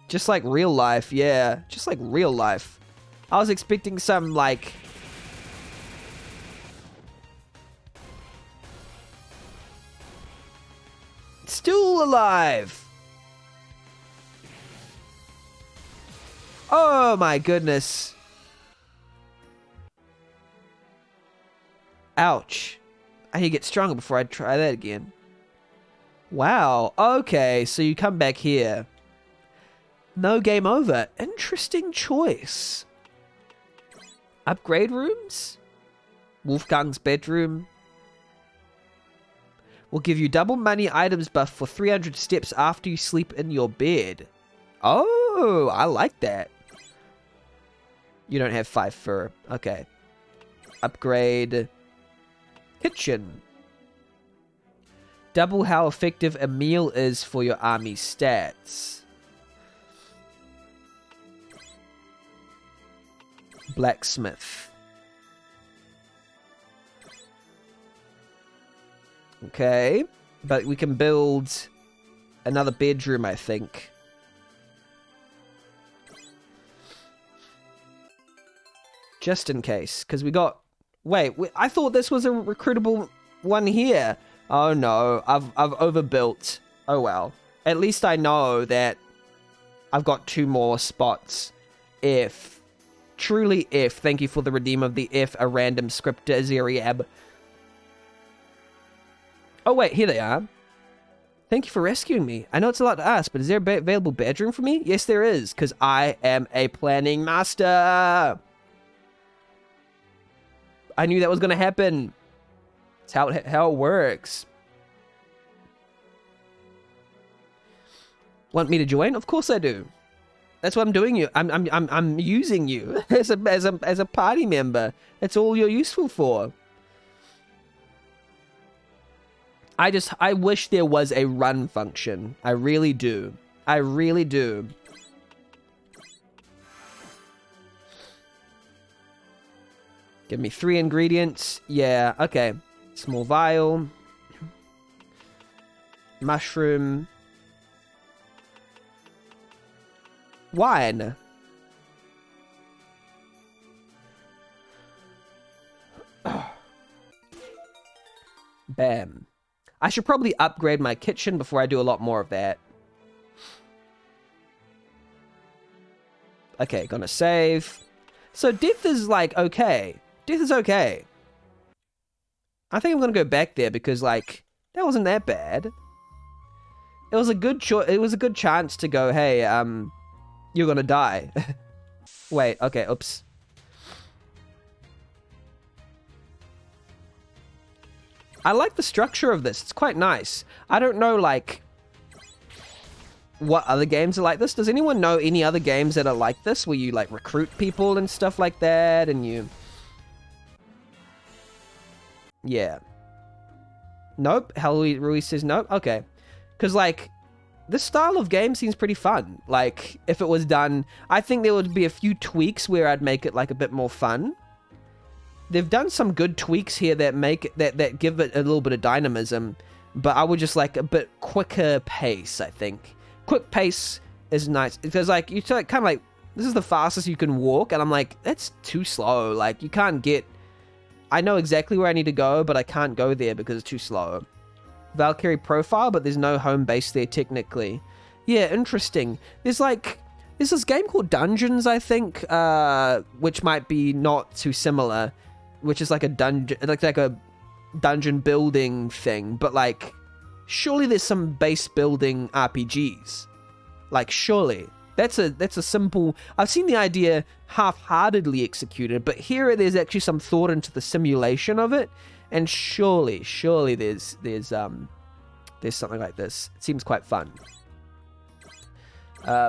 Just like real life, yeah. Just like real life. I was expecting some, like... Still alive! Oh my goodness. Ouch. I need to get stronger before I try that again. Wow, okay, so you come back here. No game over. Interesting choice. Upgrade rooms? Wolfgang's bedroom. Will give you double money items buff for 300 steps after you sleep in your bed. Oh, I like that. You don't have 5 fur. Okay. Upgrade. Kitchen. Double how effective a meal is for your army stats. Blacksmith. Okay. But we can build another bedroom, I think. Just in case. Because we got Wait, I thought this was a recruitable one here. Oh no, I've overbuilt. Oh well. At least I know that I've got 2 more spots. If, truly if, thank you for the redeem of the if, a random script Zeriab. Oh wait, here they are. Thank you for rescuing me. I know it's a lot to ask, but is there a available bedroom for me? Yes, there is, because I am a planning master. I knew that was going to happen. It's how it works. Want me to join? Of course I do. That's what I'm doing. I'm using you as a party member. That's all you're useful for. I wish there was a run function. I really do. I really do. Give me 3 ingredients. Yeah, okay. Small vial. Mushroom. Wine. Bam. I should probably upgrade my kitchen before I do a lot more of that. Okay, gonna save. So death is like, okay. Death is okay. I think I'm gonna go back there because, like, that wasn't that bad. It was a good it was a good chance to go, hey, you're gonna die. Wait, okay, oops. I like the structure of this. It's quite nice. I don't know, like, what other games are like this. Does anyone know any other games that are like this, where you, like, recruit people and stuff like that, and you... Yeah. Nope. Rui says nope. Okay. Because, like, this style of game seems pretty fun. Like, if it was done... I think there would be a few tweaks where I'd make it, like, a bit more fun. They've done some good tweaks here that make it, that give it a little bit of dynamism, but I would just like a bit quicker pace, I think. Quick pace is nice, because, like, you kind of like, this is the fastest you can walk, and I'm like, that's too slow. Like, you can't get... I know exactly where I need to go, but I can't go there because it's too slow. Valkyrie profile, but there's no home base there technically. Yeah, interesting. There's this game called Dungeons, I think, which might be not too similar, which is like a dungeon, like a dungeon building thing, but, like, surely there's some base building RPGs. Like, surely. That's a simple... I've seen the idea half-heartedly executed, but here there's actually some thought into the simulation of it, and surely there's something like this. It seems quite fun.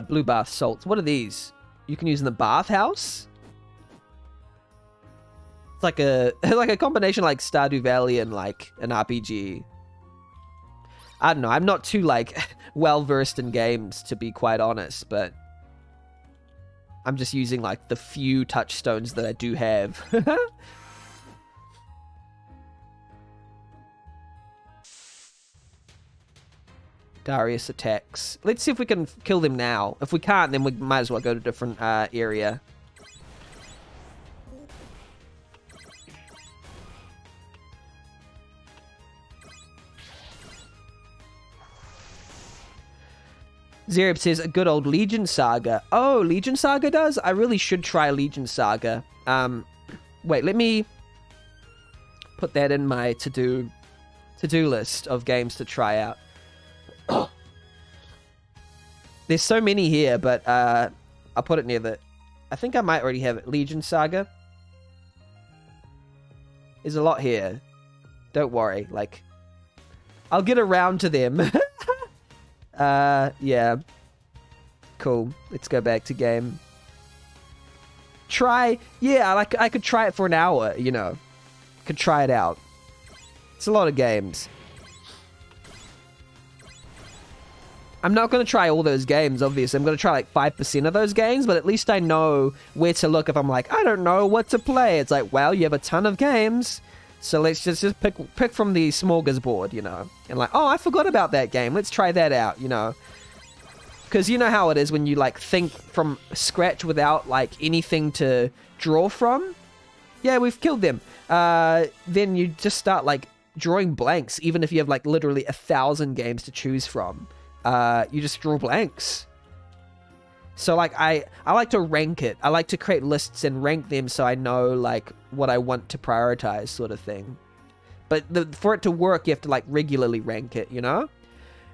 Blue bath salts. What are these? You can use in the bathhouse? It's like a combination like Stardew Valley and, like, an RPG. I don't know. I'm not too, like, well-versed in games, to be quite honest, but I'm just using, like, the few touchstones that I do have. Darius attacks. Let's see if we can kill them now. If we can't, then we might as well go to a different area. Zerib says, a good old Legion Saga. Oh, Legion Saga does? I really should try Legion Saga. Wait, let me put that in my to-do list of games to try out. There's so many here, but I'll put it near the... I think I might already have it. Legion Saga. There's a lot here. Don't worry. Like, I'll get around to them. Yeah. Cool. Let's go back to game. Try... Yeah, like, I could try it for an hour, you know. Could try it out. It's a lot of games. I'm not going to try all those games, obviously. I'm going to try, like, 5% of those games, but at least I know where to look if I'm like, I don't know what to play. It's like, well, you have a ton of games, so let's just pick from the smorgasbord, you know? And like, oh, I forgot about that game. Let's try that out, you know? Because you know how it is when you, like, think from scratch without, like, anything to draw from? Yeah, we've killed them. Then you just start like drawing blanks, even if you have like literally 1,000 games to choose from. You just draw blanks. So like I like to rank it. I like to create lists and rank them so I know like what I want to prioritize, sort of thing. But for it to work, you have to like regularly rank it, you know?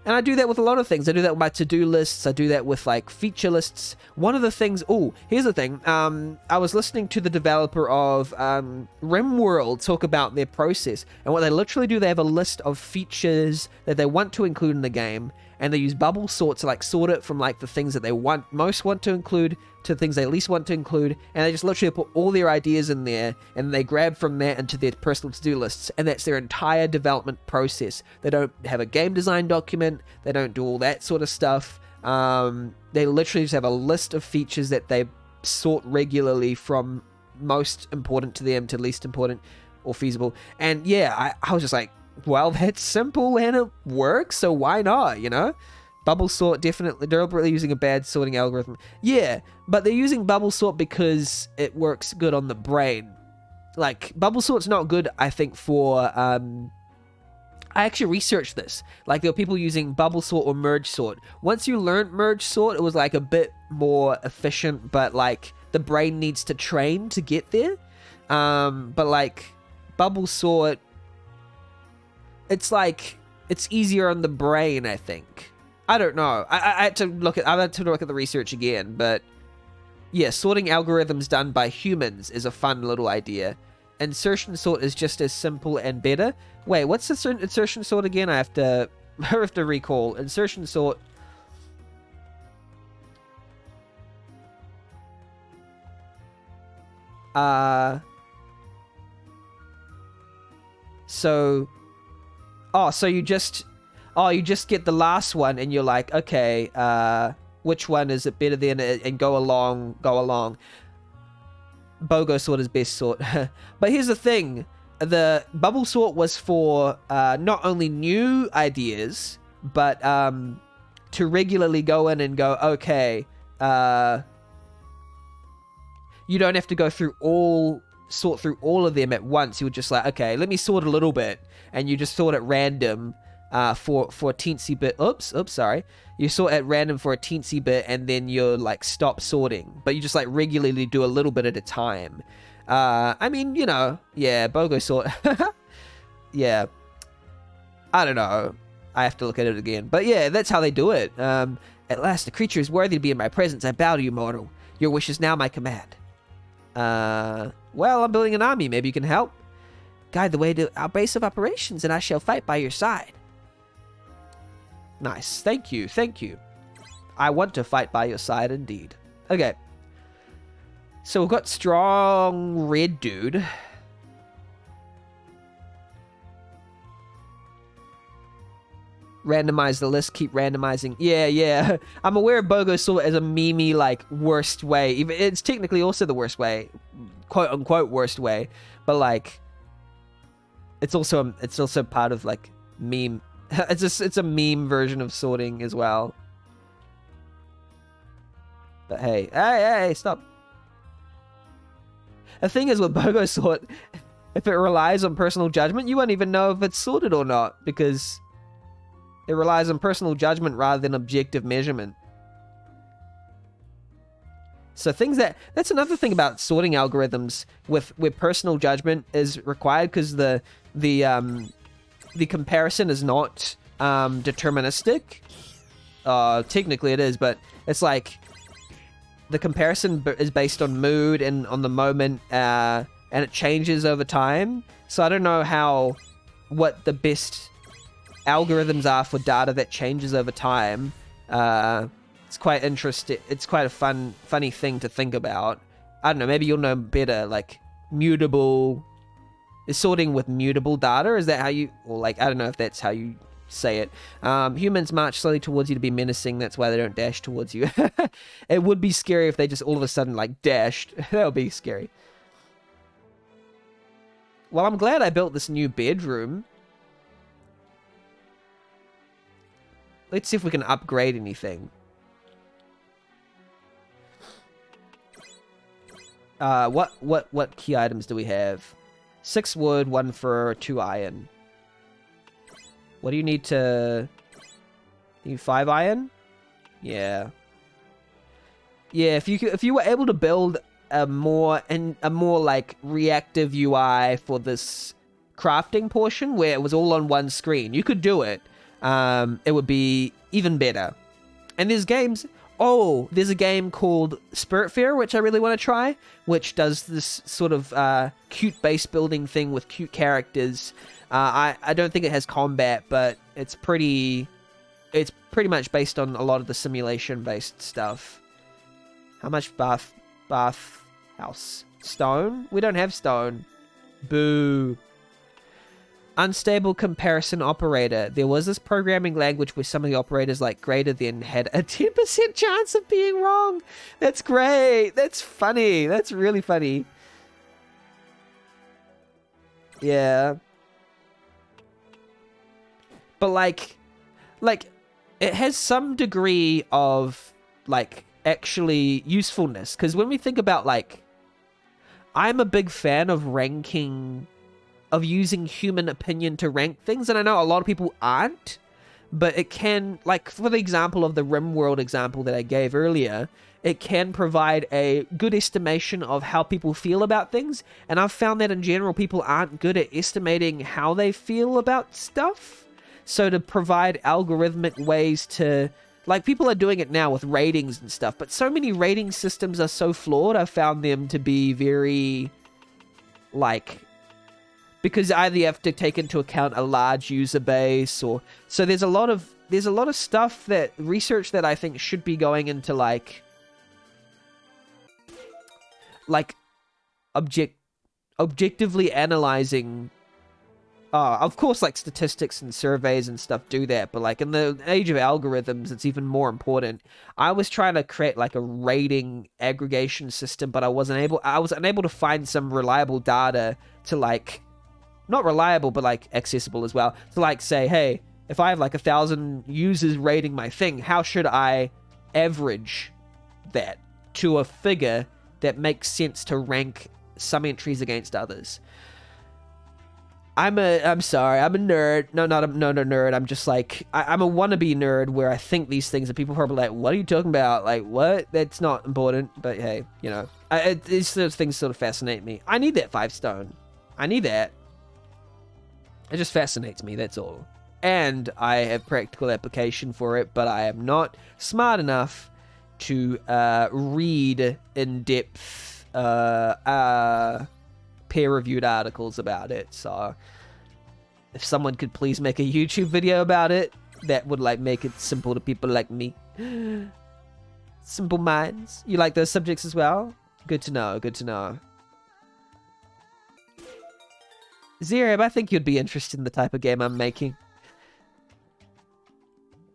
And I do that with a lot of things. I do that with my to-do lists. I do that with like feature lists. One of the things, here's the thing. I was listening to the developer of RimWorld talk about their process. And what they literally do, they have a list of features that they want to include in the game. And they use bubble sort to like sort it from like the things that they most want to include to the things they least want to include. And they just literally put all their ideas in there and they grab from that into their personal to-do lists. And that's their entire development process. They don't have a game design document. They don't do all that sort of stuff. They literally just have a list of features that they sort regularly from most important to them to least important or feasible. And yeah, I was just like, well, that's simple and it works, so why not, you know? Bubble sort, definitely, deliberately using a bad sorting algorithm. Yeah, but they're using bubble sort because it works good on the brain. Like, bubble sort's not good, I think, for, I actually researched this. Like, there were people using bubble sort or merge sort. Once you learned merge sort, it was, like, a bit more efficient, but, like, the brain needs to train to get there. But, like, bubble sort, it's like, it's easier on the brain, I think. I don't know. I had to look at the research again, but yeah, sorting algorithms done by humans is a fun little idea. Insertion sort is just as simple and better. Wait, what's the insertion sort again? I have to recall. Insertion sort. So you just get the last one and you're like, okay, which one is it better than, and go along. BOGO sort is best sort. But here's the thing. The bubble sort was for not only new ideas, but to regularly go in and go, okay, you don't have to go sort through all of them at once. You would just like, okay, let me sort a little bit. And you just sort at random for a teensy bit. Oops, sorry. You sort at random for a teensy bit and then you're like stop sorting. But you just like regularly do a little bit at a time. I mean, you know, yeah, BOGO sort. Yeah. I don't know. I have to look at it again. But yeah, that's how they do it. At last, the creature is worthy to be in my presence. I bow to you, mortal. Your wish is now my command. Well, I'm building an army. Maybe you can help. Guide the way to our base of operations, and I shall fight by your side. Nice. Thank you. I want to fight by your side indeed. Okay. So we've got strong red dude. Randomize the list, keep randomizing. Yeah. I'm aware of BOGO sort as a meme-y, like, worst way. It's technically also the worst way. Quote-unquote worst way. But, like, it's also part of, like, meme. It's a meme version of sorting as well. But hey, stop. The thing is with BOGO sort, if it relies on personal judgment, you won't even know if it's sorted or not, because it relies on personal judgment rather than objective measurement. So that's another thing about sorting algorithms where personal judgment is required, because the comparison is not deterministic. Technically it is, but it's like the comparison is based on mood and on the moment, and it changes over time. So I don't know what the best algorithms are for data that changes over time. It's quite interesting. It's quite a funny thing to think about. I don't know, maybe you'll know better, like mutable. Is sorting with mutable data? Is that how you, or like, I don't know if that's how you say it. Humans march slowly towards you to be menacing. That's why they don't dash towards you. It would be scary if they just all of a sudden like dashed. That would be scary. Well, I'm glad I built this new bedroom. Let's see if we can upgrade anything. What key items do we have? 6 wood, 1 fur, 2 iron. What do you need to... You need 5 iron? Yeah. Yeah, if you were able to build a more like reactive UI for this crafting portion where it was all on one screen, you could do it. It would be even better. And there's games. Oh, there's a game called Spiritfarer, which I really want to try, which does this sort of cute base building thing with cute characters. I don't think it has combat, but it's pretty much based on a lot of the simulation-based stuff. How much bath house? Stone? We don't have stone. Boo. Unstable comparison operator. There was this programming language where some of the operators, like greater than, had a 10% chance of being wrong. That's great. That's funny. That's really funny. Yeah. But like it has some degree of like actually usefulness, because when we think about like, I'm a big fan of ranking, of using human opinion to rank things, and I know a lot of people aren't, but it can, like for the example of the RimWorld example that I gave earlier, it can provide a good estimation of how people feel about things, and I've found that in general people aren't good at estimating how they feel about stuff. So to provide algorithmic ways to, like, people are doing it now with ratings and stuff, but so many rating systems are so flawed. I've found them to be very, like, because either you have to take into account a large user base, or so there's a lot of stuff, that research that I think should be going into like objectively analyzing. Of course, like statistics and surveys and stuff do that, but like in the age of algorithms, it's even more important. I was trying to create like a rating aggregation system, but I was unable to find some reliable data to like, not reliable, but like accessible as well, to like say, hey, if I have like 1,000 users rating my thing, how should I average that to a figure that makes sense to rank some entries against others? I'm sorry, I'm a nerd. No, not a nerd. I'm just like, I'm a wannabe nerd where I think these things, and people are probably like, what are you talking about? Like, what? That's not important. But hey, you know, these sort of things sort of fascinate me. I need that 5 stone. I need that. It just fascinates me, that's all. And I have practical application for it, but I am not smart enough to read in-depth peer-reviewed articles about it. So if someone could please make a YouTube video about it, that would like make it simple to people like me. Simple minds. You like those subjects as well? Good to know, good to know. Zereb, I think you'd be interested in the type of game I'm making.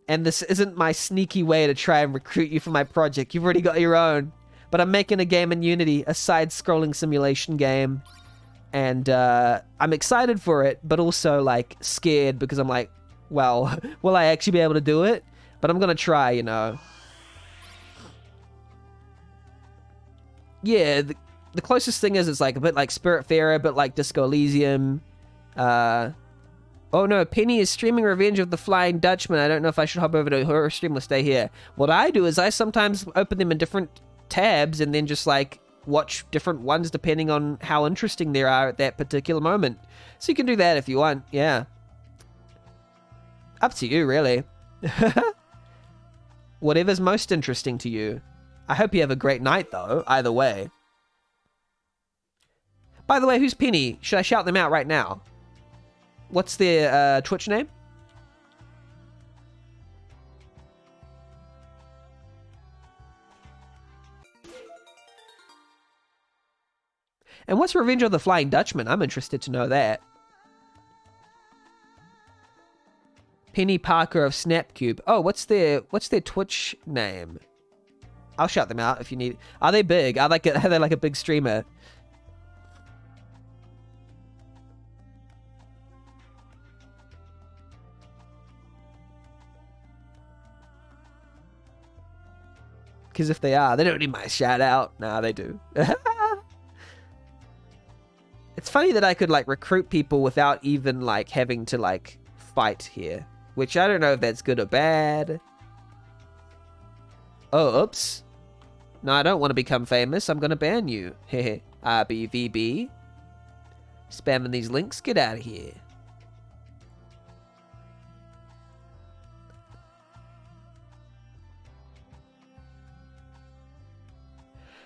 And this isn't my sneaky way to try and recruit you for my project. You've already got your own. But I'm making a game in Unity, a side-scrolling simulation game. And I'm excited for it, but also like scared, because I'm like, well, will I actually be able to do it? But I'm gonna try, you know. Yeah, the closest thing is it's like a bit like Spiritfarer, a bit like Disco Elysium. Oh no, Penny is streaming Revenge of the Flying Dutchman. I don't know if I should hop over to her stream or stay here. What I do is I sometimes open them in different tabs and then just like watch different ones depending on how interesting they are at that particular moment. So you can do that if you want, yeah. Up to you, really. Whatever's most interesting to you. I hope you have a great night, though, either way. By the way, who's Penny? Should I shout them out right now? What's their Twitch name? And what's Revenge of the Flying Dutchman? I'm interested to know that. Penny Parker of Snapcube. Oh, what's their Twitch name? I'll shout them out if you need. Are they big? Are they like a big streamer? Because if they are, they don't need my shout out. Nah, they do. funny that I could like recruit people without even like having to like fight here, which I don't know if that's good or bad. Oh, oops. No, I don't want to become famous. I'm gonna ban you. Hehe. RBVB. Spamming these links. Get out of here.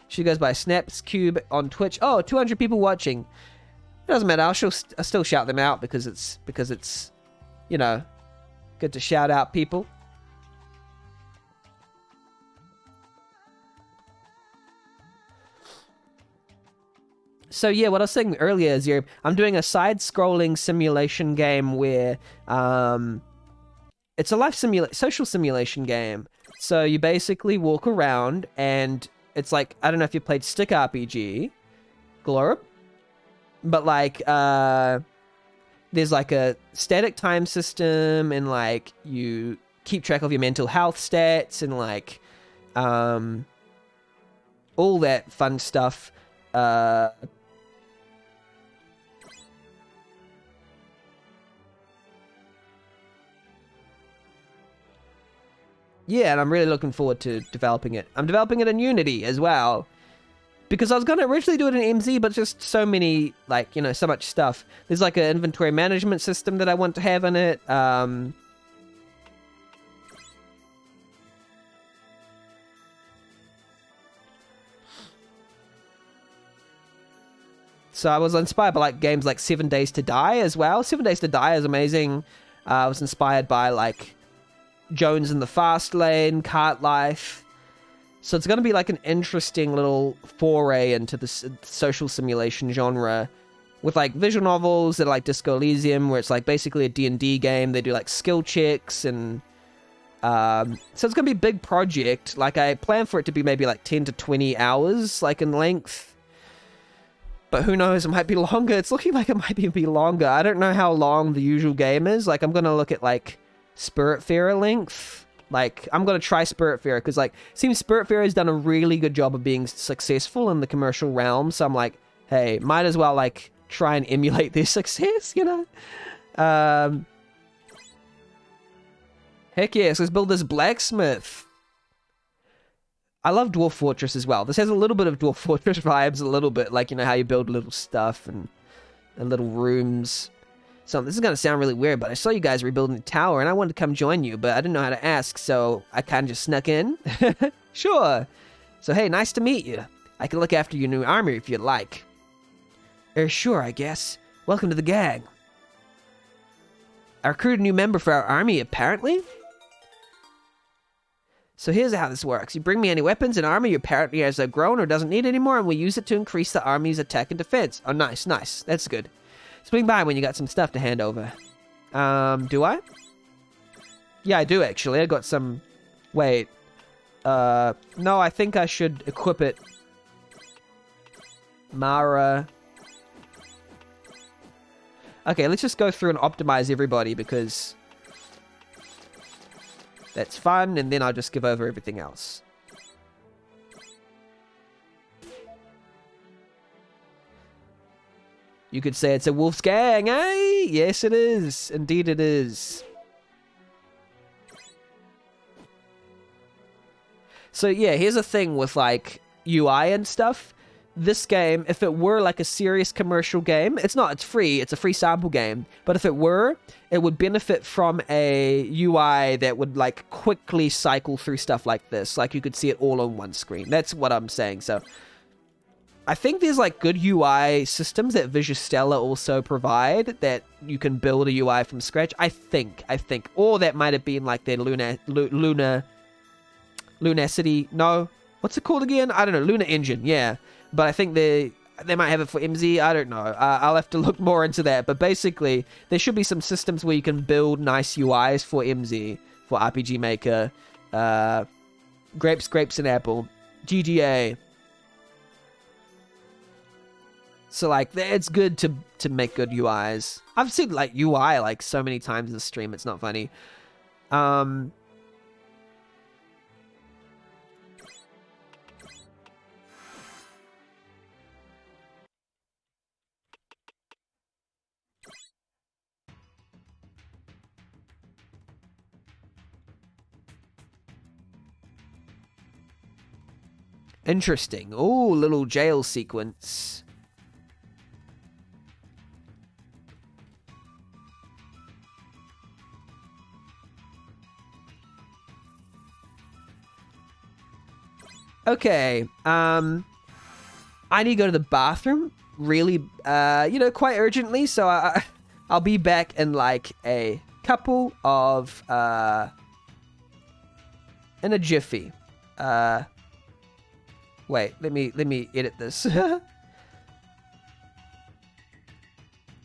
She goes by Snaps Cube on Twitch. Oh, 200 people watching. It doesn't matter. I'll still shout them out because it's, you know, good to shout out people. So yeah, what I was saying earlier is I'm doing a side-scrolling simulation game where it's a social simulation game. So you basically walk around and it's like, I don't know if you played Stick RPG, Glorp, but like there's like a static time system and like you keep track of your mental health stats and like all that fun stuff. Yeah, and I'm really looking forward to developing it. I'm developing it in Unity as well. Because I was going to originally do it in MZ, but just so many, like, you know, so much stuff. There's like an inventory management system that I want to have in it. So I was inspired by like games like 7 Days to Die as well. 7 Days to Die is amazing. I was inspired by like Jones in the Fast Lane, Cart Life. So it's going to be like an interesting little foray into the social simulation genre with like visual novels that are like Disco Elysium, where it's like basically a D&D game. They do like skill checks and so it's going to be a big project. Like I plan for it to be maybe like 10 to 20 hours like in length. But who knows, it might be longer. It's looking like it might be longer. I don't know how long the usual game is. Like I'm going to look at like Spiritfarer length. Like I'm gonna try Spiritfarer because like seems Spiritfarer has done a really good job of being successful in the commercial realm. So I'm like, hey, might as well like try and emulate their success, you know? Heck yes, let's build this blacksmith. I love Dwarf Fortress as well. This has a little bit of Dwarf Fortress vibes, a little bit like, you know, how you build little stuff and little rooms. So this is going to sound really weird, but I saw you guys rebuilding the tower, and I wanted to come join you, but I didn't know how to ask, so I kind of just snuck in. Sure. So, hey, nice to meet you. I can look after your new army if you'd like. Sure, I guess. Welcome to the gang. I recruited a new member for our army, apparently. So here's how this works. You bring me any weapons and armor your party has grown or doesn't need anymore, and we use it to increase the army's attack and defense. Oh, nice, nice. That's good. Swing by when you got some stuff to hand over. Do I? Yeah, I do, actually. I got some... Wait. No, I think I should equip it. Mara. Okay, let's just go through and optimize everybody, because... that's fun, and then I'll just give over everything else. You could say it's a wolf's gang, eh? Yes, it is. Indeed it is. So yeah, here's the thing with like UI and stuff. This game, if it were like a serious commercial game, it's not, it's free, it's a free sample game. But if it were, it would benefit from a UI that would like quickly cycle through stuff like this. Like you could see it all on one screen. That's what I'm saying. So I think there's like good UI systems that Vigistella also provide that you can build a UI from scratch. I think. Or that might have been like their Lunacity. No. What's it called again? I don't know. Luna Engine. Yeah. But I think they might have it for MZ. I don't know. I'll have to look more into that. But basically, there should be some systems where you can build nice UIs for MZ, for RPG Maker, Grapes and Apple, GGA. So like, it's good to make good UIs. I've seen like UI like so many times in the stream. It's not funny. Interesting. Oh, little jail sequence. Okay. I need to go to the bathroom really, quite urgently. So I'll be back in like a couple of, in a jiffy. Wait, let me edit this.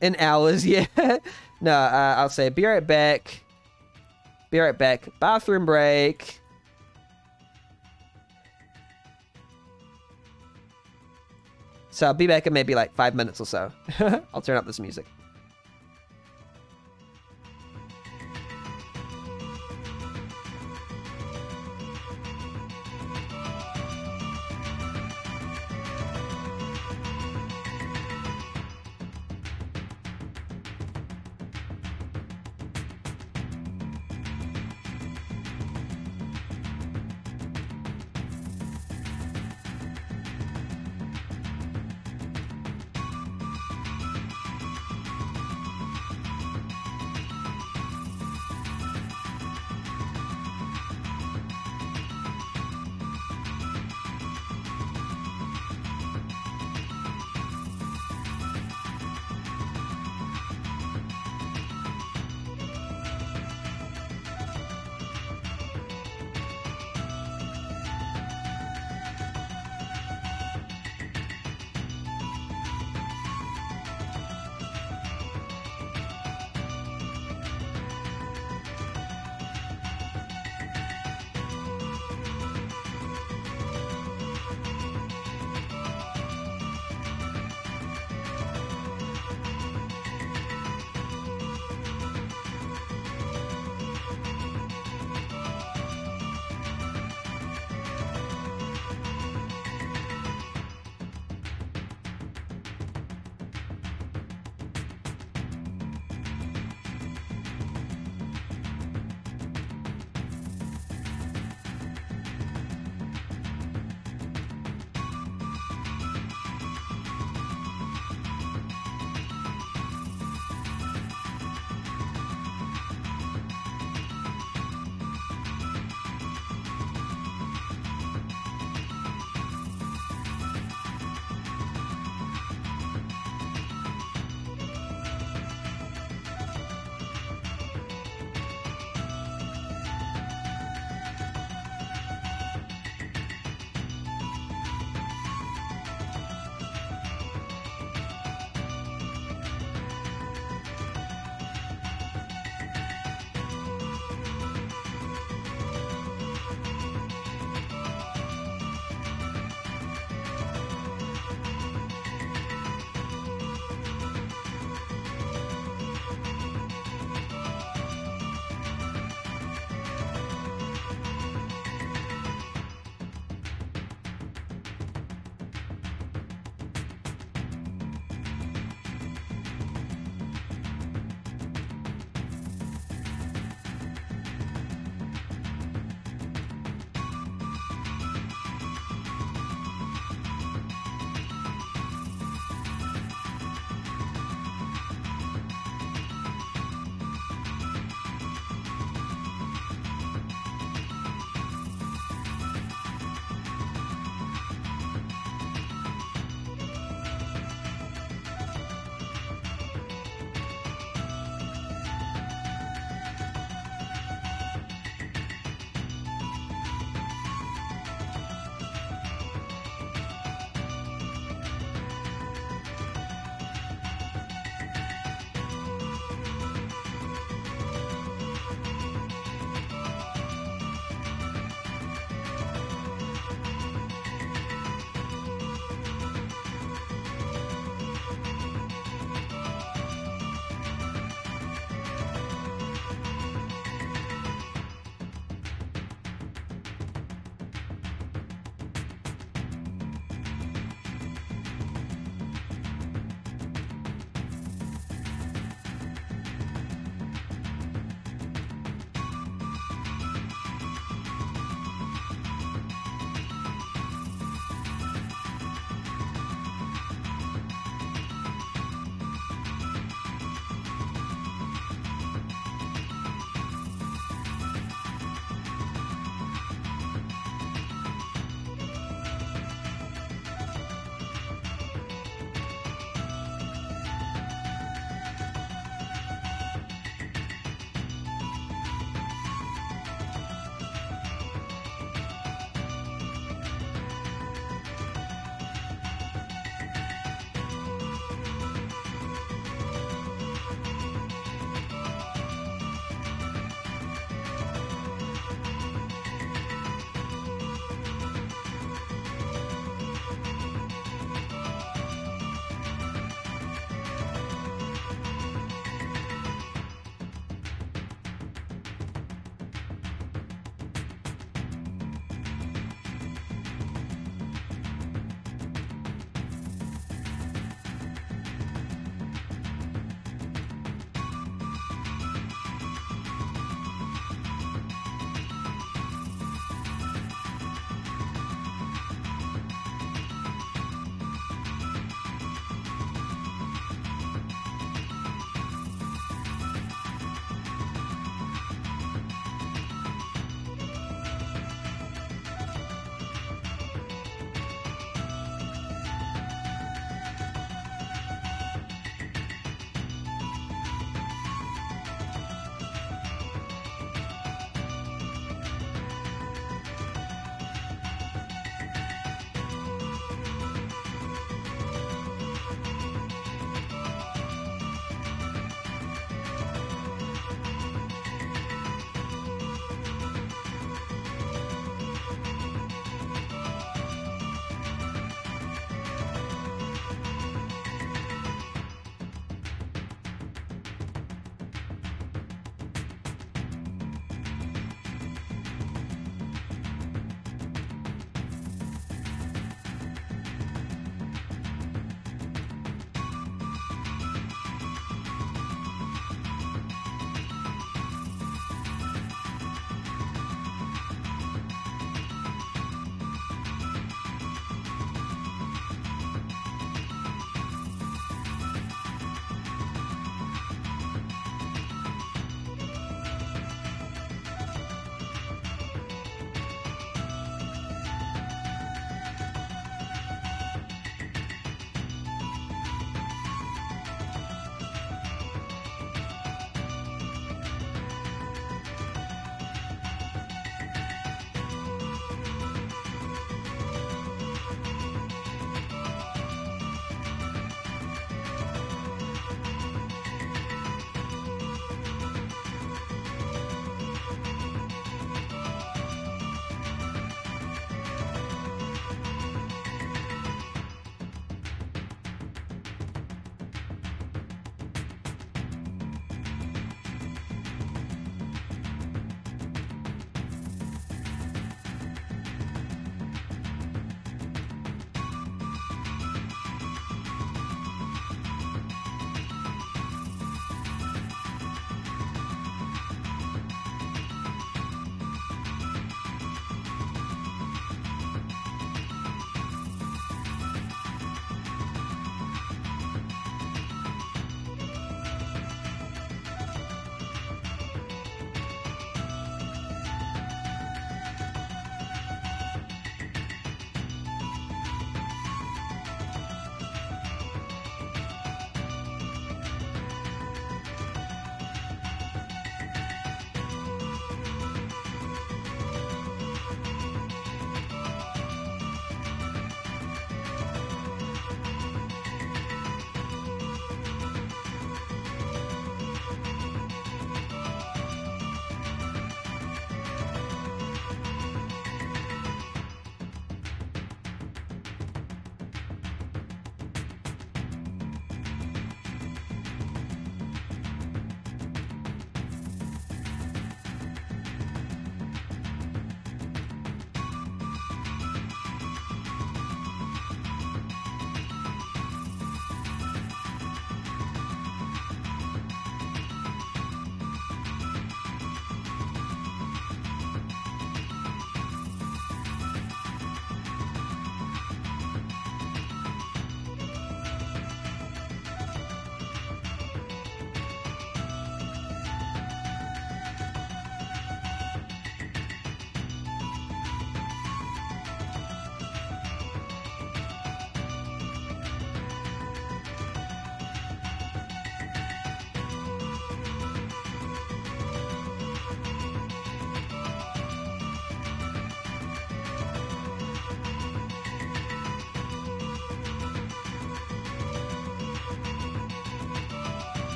In hours, yeah. No, I'll say be right back. Be right back. Bathroom break. So I'll be back in maybe like 5 minutes or so. I'll turn up this music.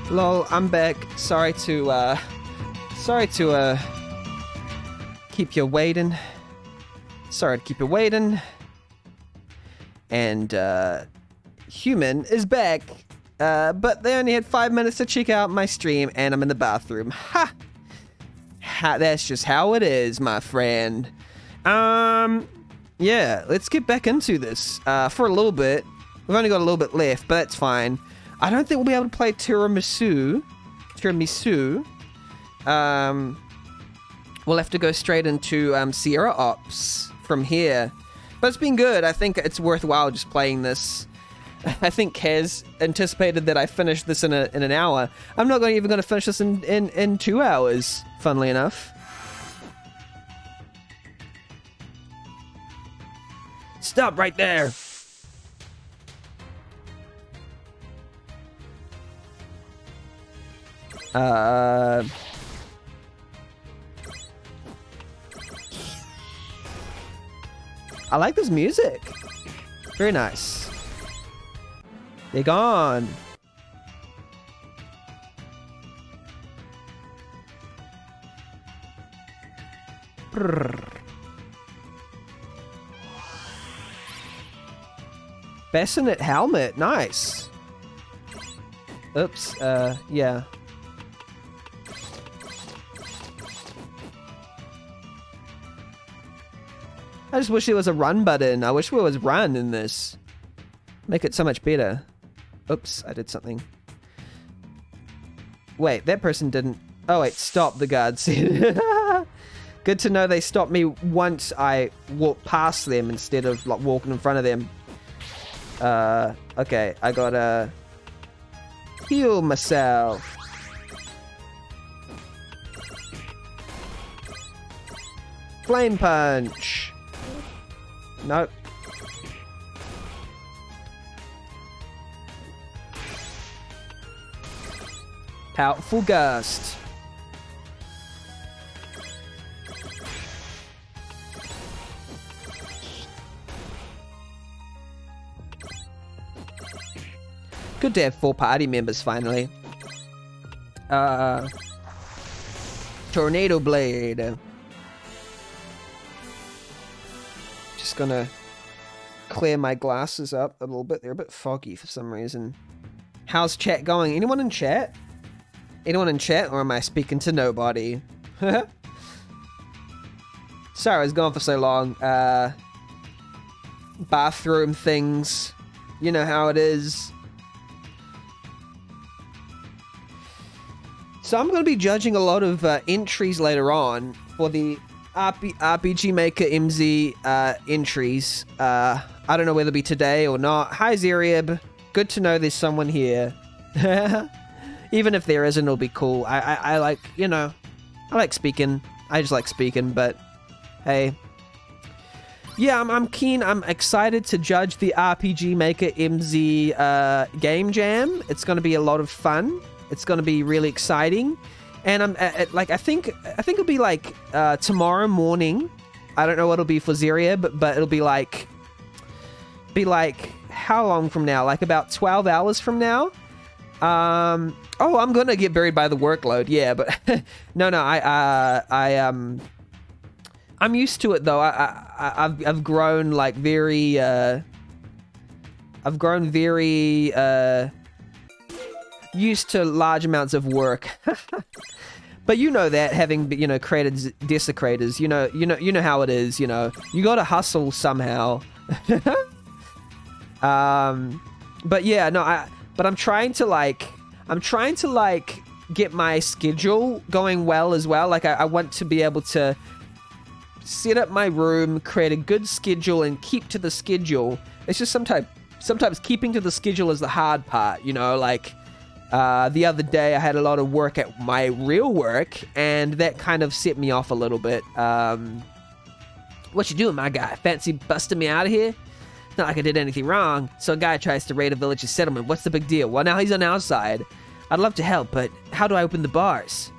Lol, I'm back. Sorry to keep you waiting. Sorry to keep you waiting. And, Human is back. But they only had 5 minutes to check out my stream, and I'm in the bathroom. Ha! That's just how it is, my friend. Yeah, let's get back into this, for a little bit. We've only got a little bit left, but that's fine. I don't think we'll be able to play Tiramisu. We'll have to go straight into, Sierra Ops from here. But it's been good. I think it's worthwhile just playing this. I think Kaz anticipated that I finished this in an hour. I'm not even going to finish this in 2 hours, funnily enough. Stop right there. I like this music. Very nice. They're gone. Brrr. Bassinet helmet. Nice. Oops. Yeah. I just wish there was a run button. I wish there was run in this. Make it so much better. Oops, I did something. Wait, that person didn't... Oh, wait, stop, the guard said. Good to know they stopped me once I walked past them instead of like walking in front of them. Okay, I gotta heal myself. Flame punch. Nope. Powerful gust. Good to have 4 party members finally. Tornado blade. Just gonna clear my glasses up a little bit. They're a bit foggy for some reason. How's chat going? Anyone in chat? Anyone in chat, or am I speaking to nobody? Sorry, I was gone for so long. Bathroom things. You know how it is. So I'm going to be judging a lot of entries later on for the RPG Maker MZ entries. I don't know whether it'll be today or not. Hi, Zeriab. Good to know there's someone here. Even if there isn't, it'll be cool. I like, you know, I like speaking. I just like speaking, but hey. Yeah, I'm keen. I'm excited to judge the RPG Maker MZ game jam. It's going to be a lot of fun. It's going to be really exciting. And I'm like, I think it'll be like tomorrow morning. I don't know what it'll be for Zeriab, but it'll be like how long from now? Like about 12 hours from now. Oh, I'm gonna get buried by the workload. Yeah, but no, I'm used to it though. I've grown like very used to large amounts of work. But you know that, having, you know, created Desecrators, you know how it is. You know, you gotta hustle somehow. But yeah, no, but I'm trying to like get my schedule going well as well. Like I want to be able to set up my room, create a good schedule, and keep to the schedule. It's just sometimes keeping to the schedule is the hard part, you know, like the other day I had a lot of work at my real work, and that kind of set me off a little bit. What you doing, my guy? Fancy busting me out of here? Not like I did anything wrong. So a guy tries to raid a village's settlement. What's the big deal? Well, now he's on our side. I'd love to help, but how do I open the bars?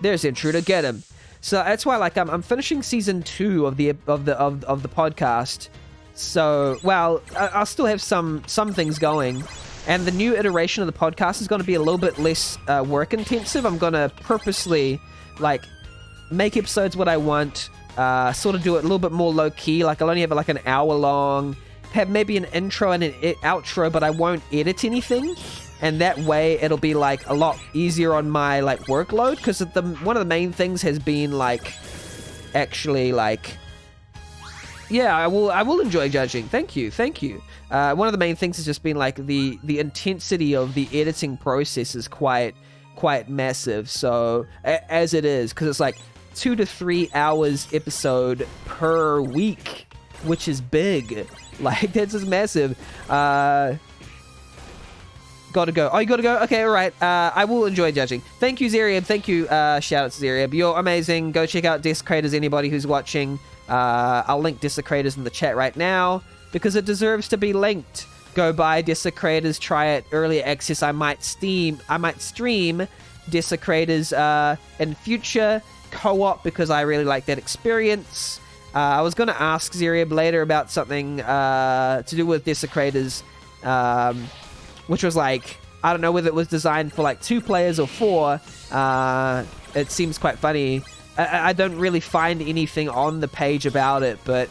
There's the intruder. Get him. So that's why, like, I'm finishing season 2 of the podcast. So, well, I'll still have some things going. And the new iteration of the podcast is going to be a little bit less work intensive. I'm going to purposely like make episodes what I want, sort of do it a little bit more low key. Like I'll only have like an hour long, have maybe an intro and an outro, but I won't edit anything. And that way it'll be like a lot easier on my like workload, because one of the main things has been like actually like, yeah, I will enjoy judging. Thank you. One of the main things has just been like the intensity of the editing process is quite massive. So as it is, because it's like 2 to 3 hours episode per week, which is big. Like that's just massive. Gotta go. Oh, you gotta go? Okay, alright. I will enjoy judging. Thank you, Zeriab. Thank you, shout out to Zeriab. You're amazing. Go check out Desecrators, anybody who's watching. I'll link Desecrators in the chat right now, because it deserves to be linked. Go buy Desecrators, try it, early access. I might stream Desecrators in future, co-op, because I really like that experience. I was gonna ask Zeriab later about something to do with Desecrators, which was like, I don't know whether it was designed for like 2 players or 4. It seems quite funny. I don't really find anything on the page about it, but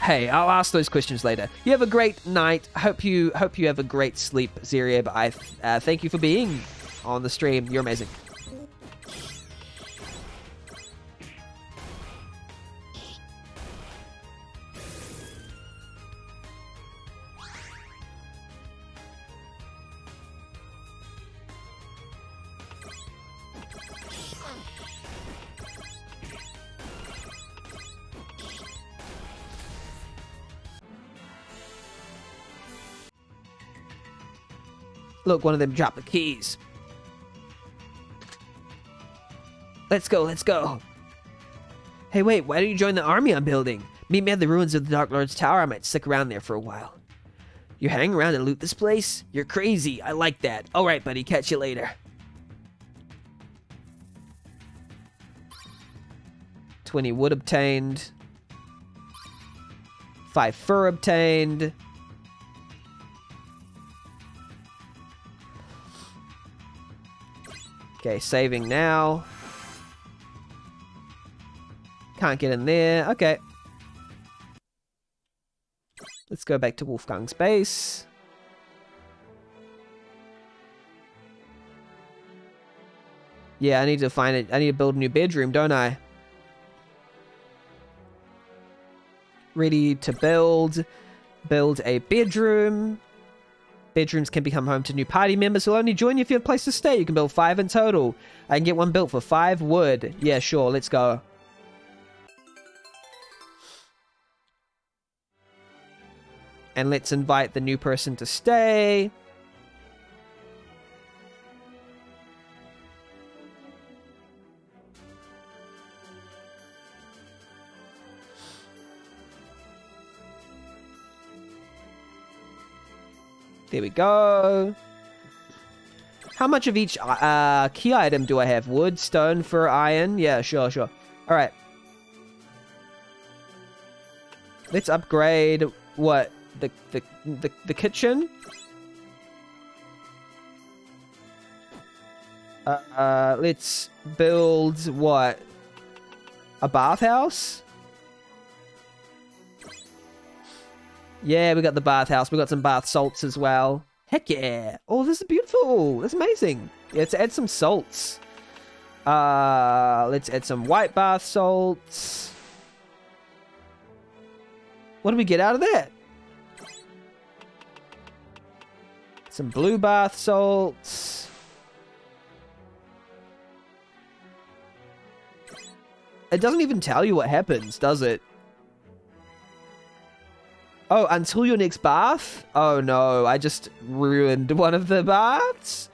hey, I'll ask those questions later. You have a great night. Hope you have a great sleep, Zeriab. I thank you for being on the stream. You're amazing. Look, one of them dropped the keys. Let's go. Hey, wait, why don't you join the army I'm building? Meet me at the ruins of the Dark Lord's Tower. I might stick around there for a while. You hang around and loot this place? You're crazy. I like that. All right, buddy. Catch you later. 20 wood obtained. 5 fur obtained. Okay, saving now. Can't get in there. Okay. Let's go back to Wolfgang's base. Yeah, I need to find it. I need to build a new bedroom, don't I? Ready to build. Build a bedroom. Bedrooms can become home to new party members who'll only join you if you have a place to stay. You can build 5 in total. I can get one built for 5 wood. Yeah, sure. Let's go. And let's invite the new person to stay. There we go. How much of each key item do I have? Wood, stone, fur, iron? Yeah, sure. Alright. Let's upgrade what? The kitchen? Let's build what? A bathhouse? Yeah, we got the bathhouse. We got some bath salts as well. Heck yeah. Oh, this is beautiful. That's amazing. Yeah, let's add some salts. Let's add some white bath salts. What do we get out of that? Some blue bath salts. It doesn't even tell you what happens, does it? Oh, until your next bath? Oh no, I just ruined one of the baths.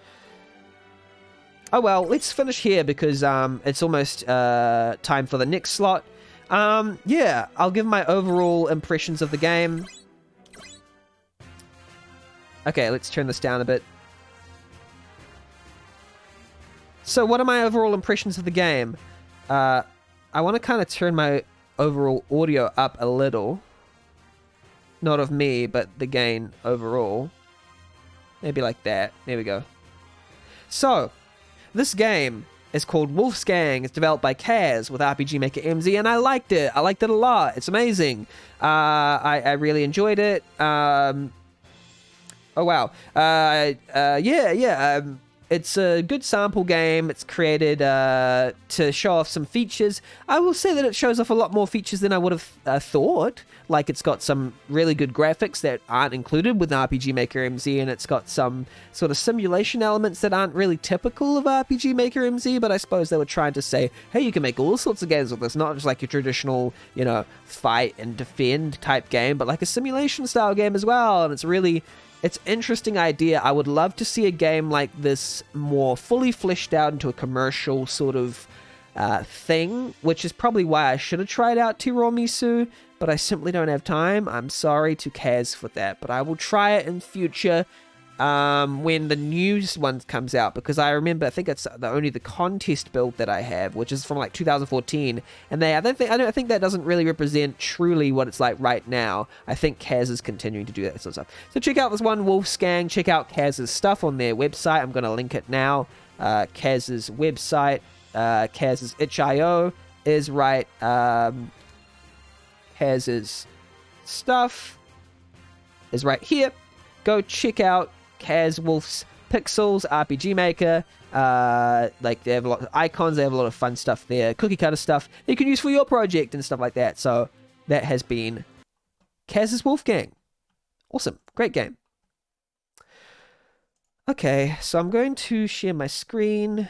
Oh well, let's finish here because it's almost time for the next slot. Yeah, I'll give my overall impressions of the game. Okay, let's turn this down a bit. So what are my overall impressions of the game? I want to kind of turn my overall audio up a little. Not of me, but the game overall. Maybe like that. There we go. So, this game is called Wolfgang. It's developed by Kaz with RPG Maker MZ, and I liked it. I liked it a lot. It's amazing. I really enjoyed it. Oh wow. Yeah. It's a good sample game. It's created to show off some features. I will say that it shows off a lot more features than I would have thought. Like, it's got some really good graphics that aren't included with RPG Maker MZ, and it's got some sort of simulation elements that aren't really typical of RPG Maker MZ, but I suppose they were trying to say, hey, you can make all sorts of games with this, not just like your traditional, fight and defend type game, but like a simulation style game as well. And it's an interesting idea. I would love to see a game like this more fully fleshed out into a commercial sort of thing, which is probably why I should have tried out Tiramisu, but I simply don't have time. I'm sorry to Kaz for that, but I will try it in future when the news one comes out, because I remember, I think it's only the contest build that I have, which is from like 2014, and I think that doesn't really represent truly what it's like right now. I think Kaz is continuing to do that sort of stuff. So check out this one, Wolfgang. Check out Kaz's stuff on their website. I'm going to link it now. Kaz's website, Kaz's itch.io is right. Kaz's stuff is right here. Go check out Kaz Wolf's Pixels RPG Maker. Like, they have a lot of icons, they have a lot of fun stuff there, cookie cutter stuff that you can use for your project and stuff like that. So that has been Kaz's Wolfgang. Awesome, great game. Okay, so I'm going to share my screen.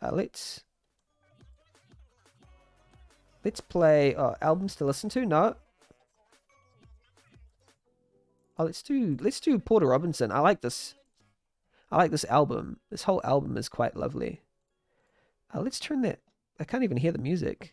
Let's play albums to listen to. No. Oh, let's do Porter Robinson. I like this album. This whole album is quite lovely. Let's turn that. I can't even hear the music.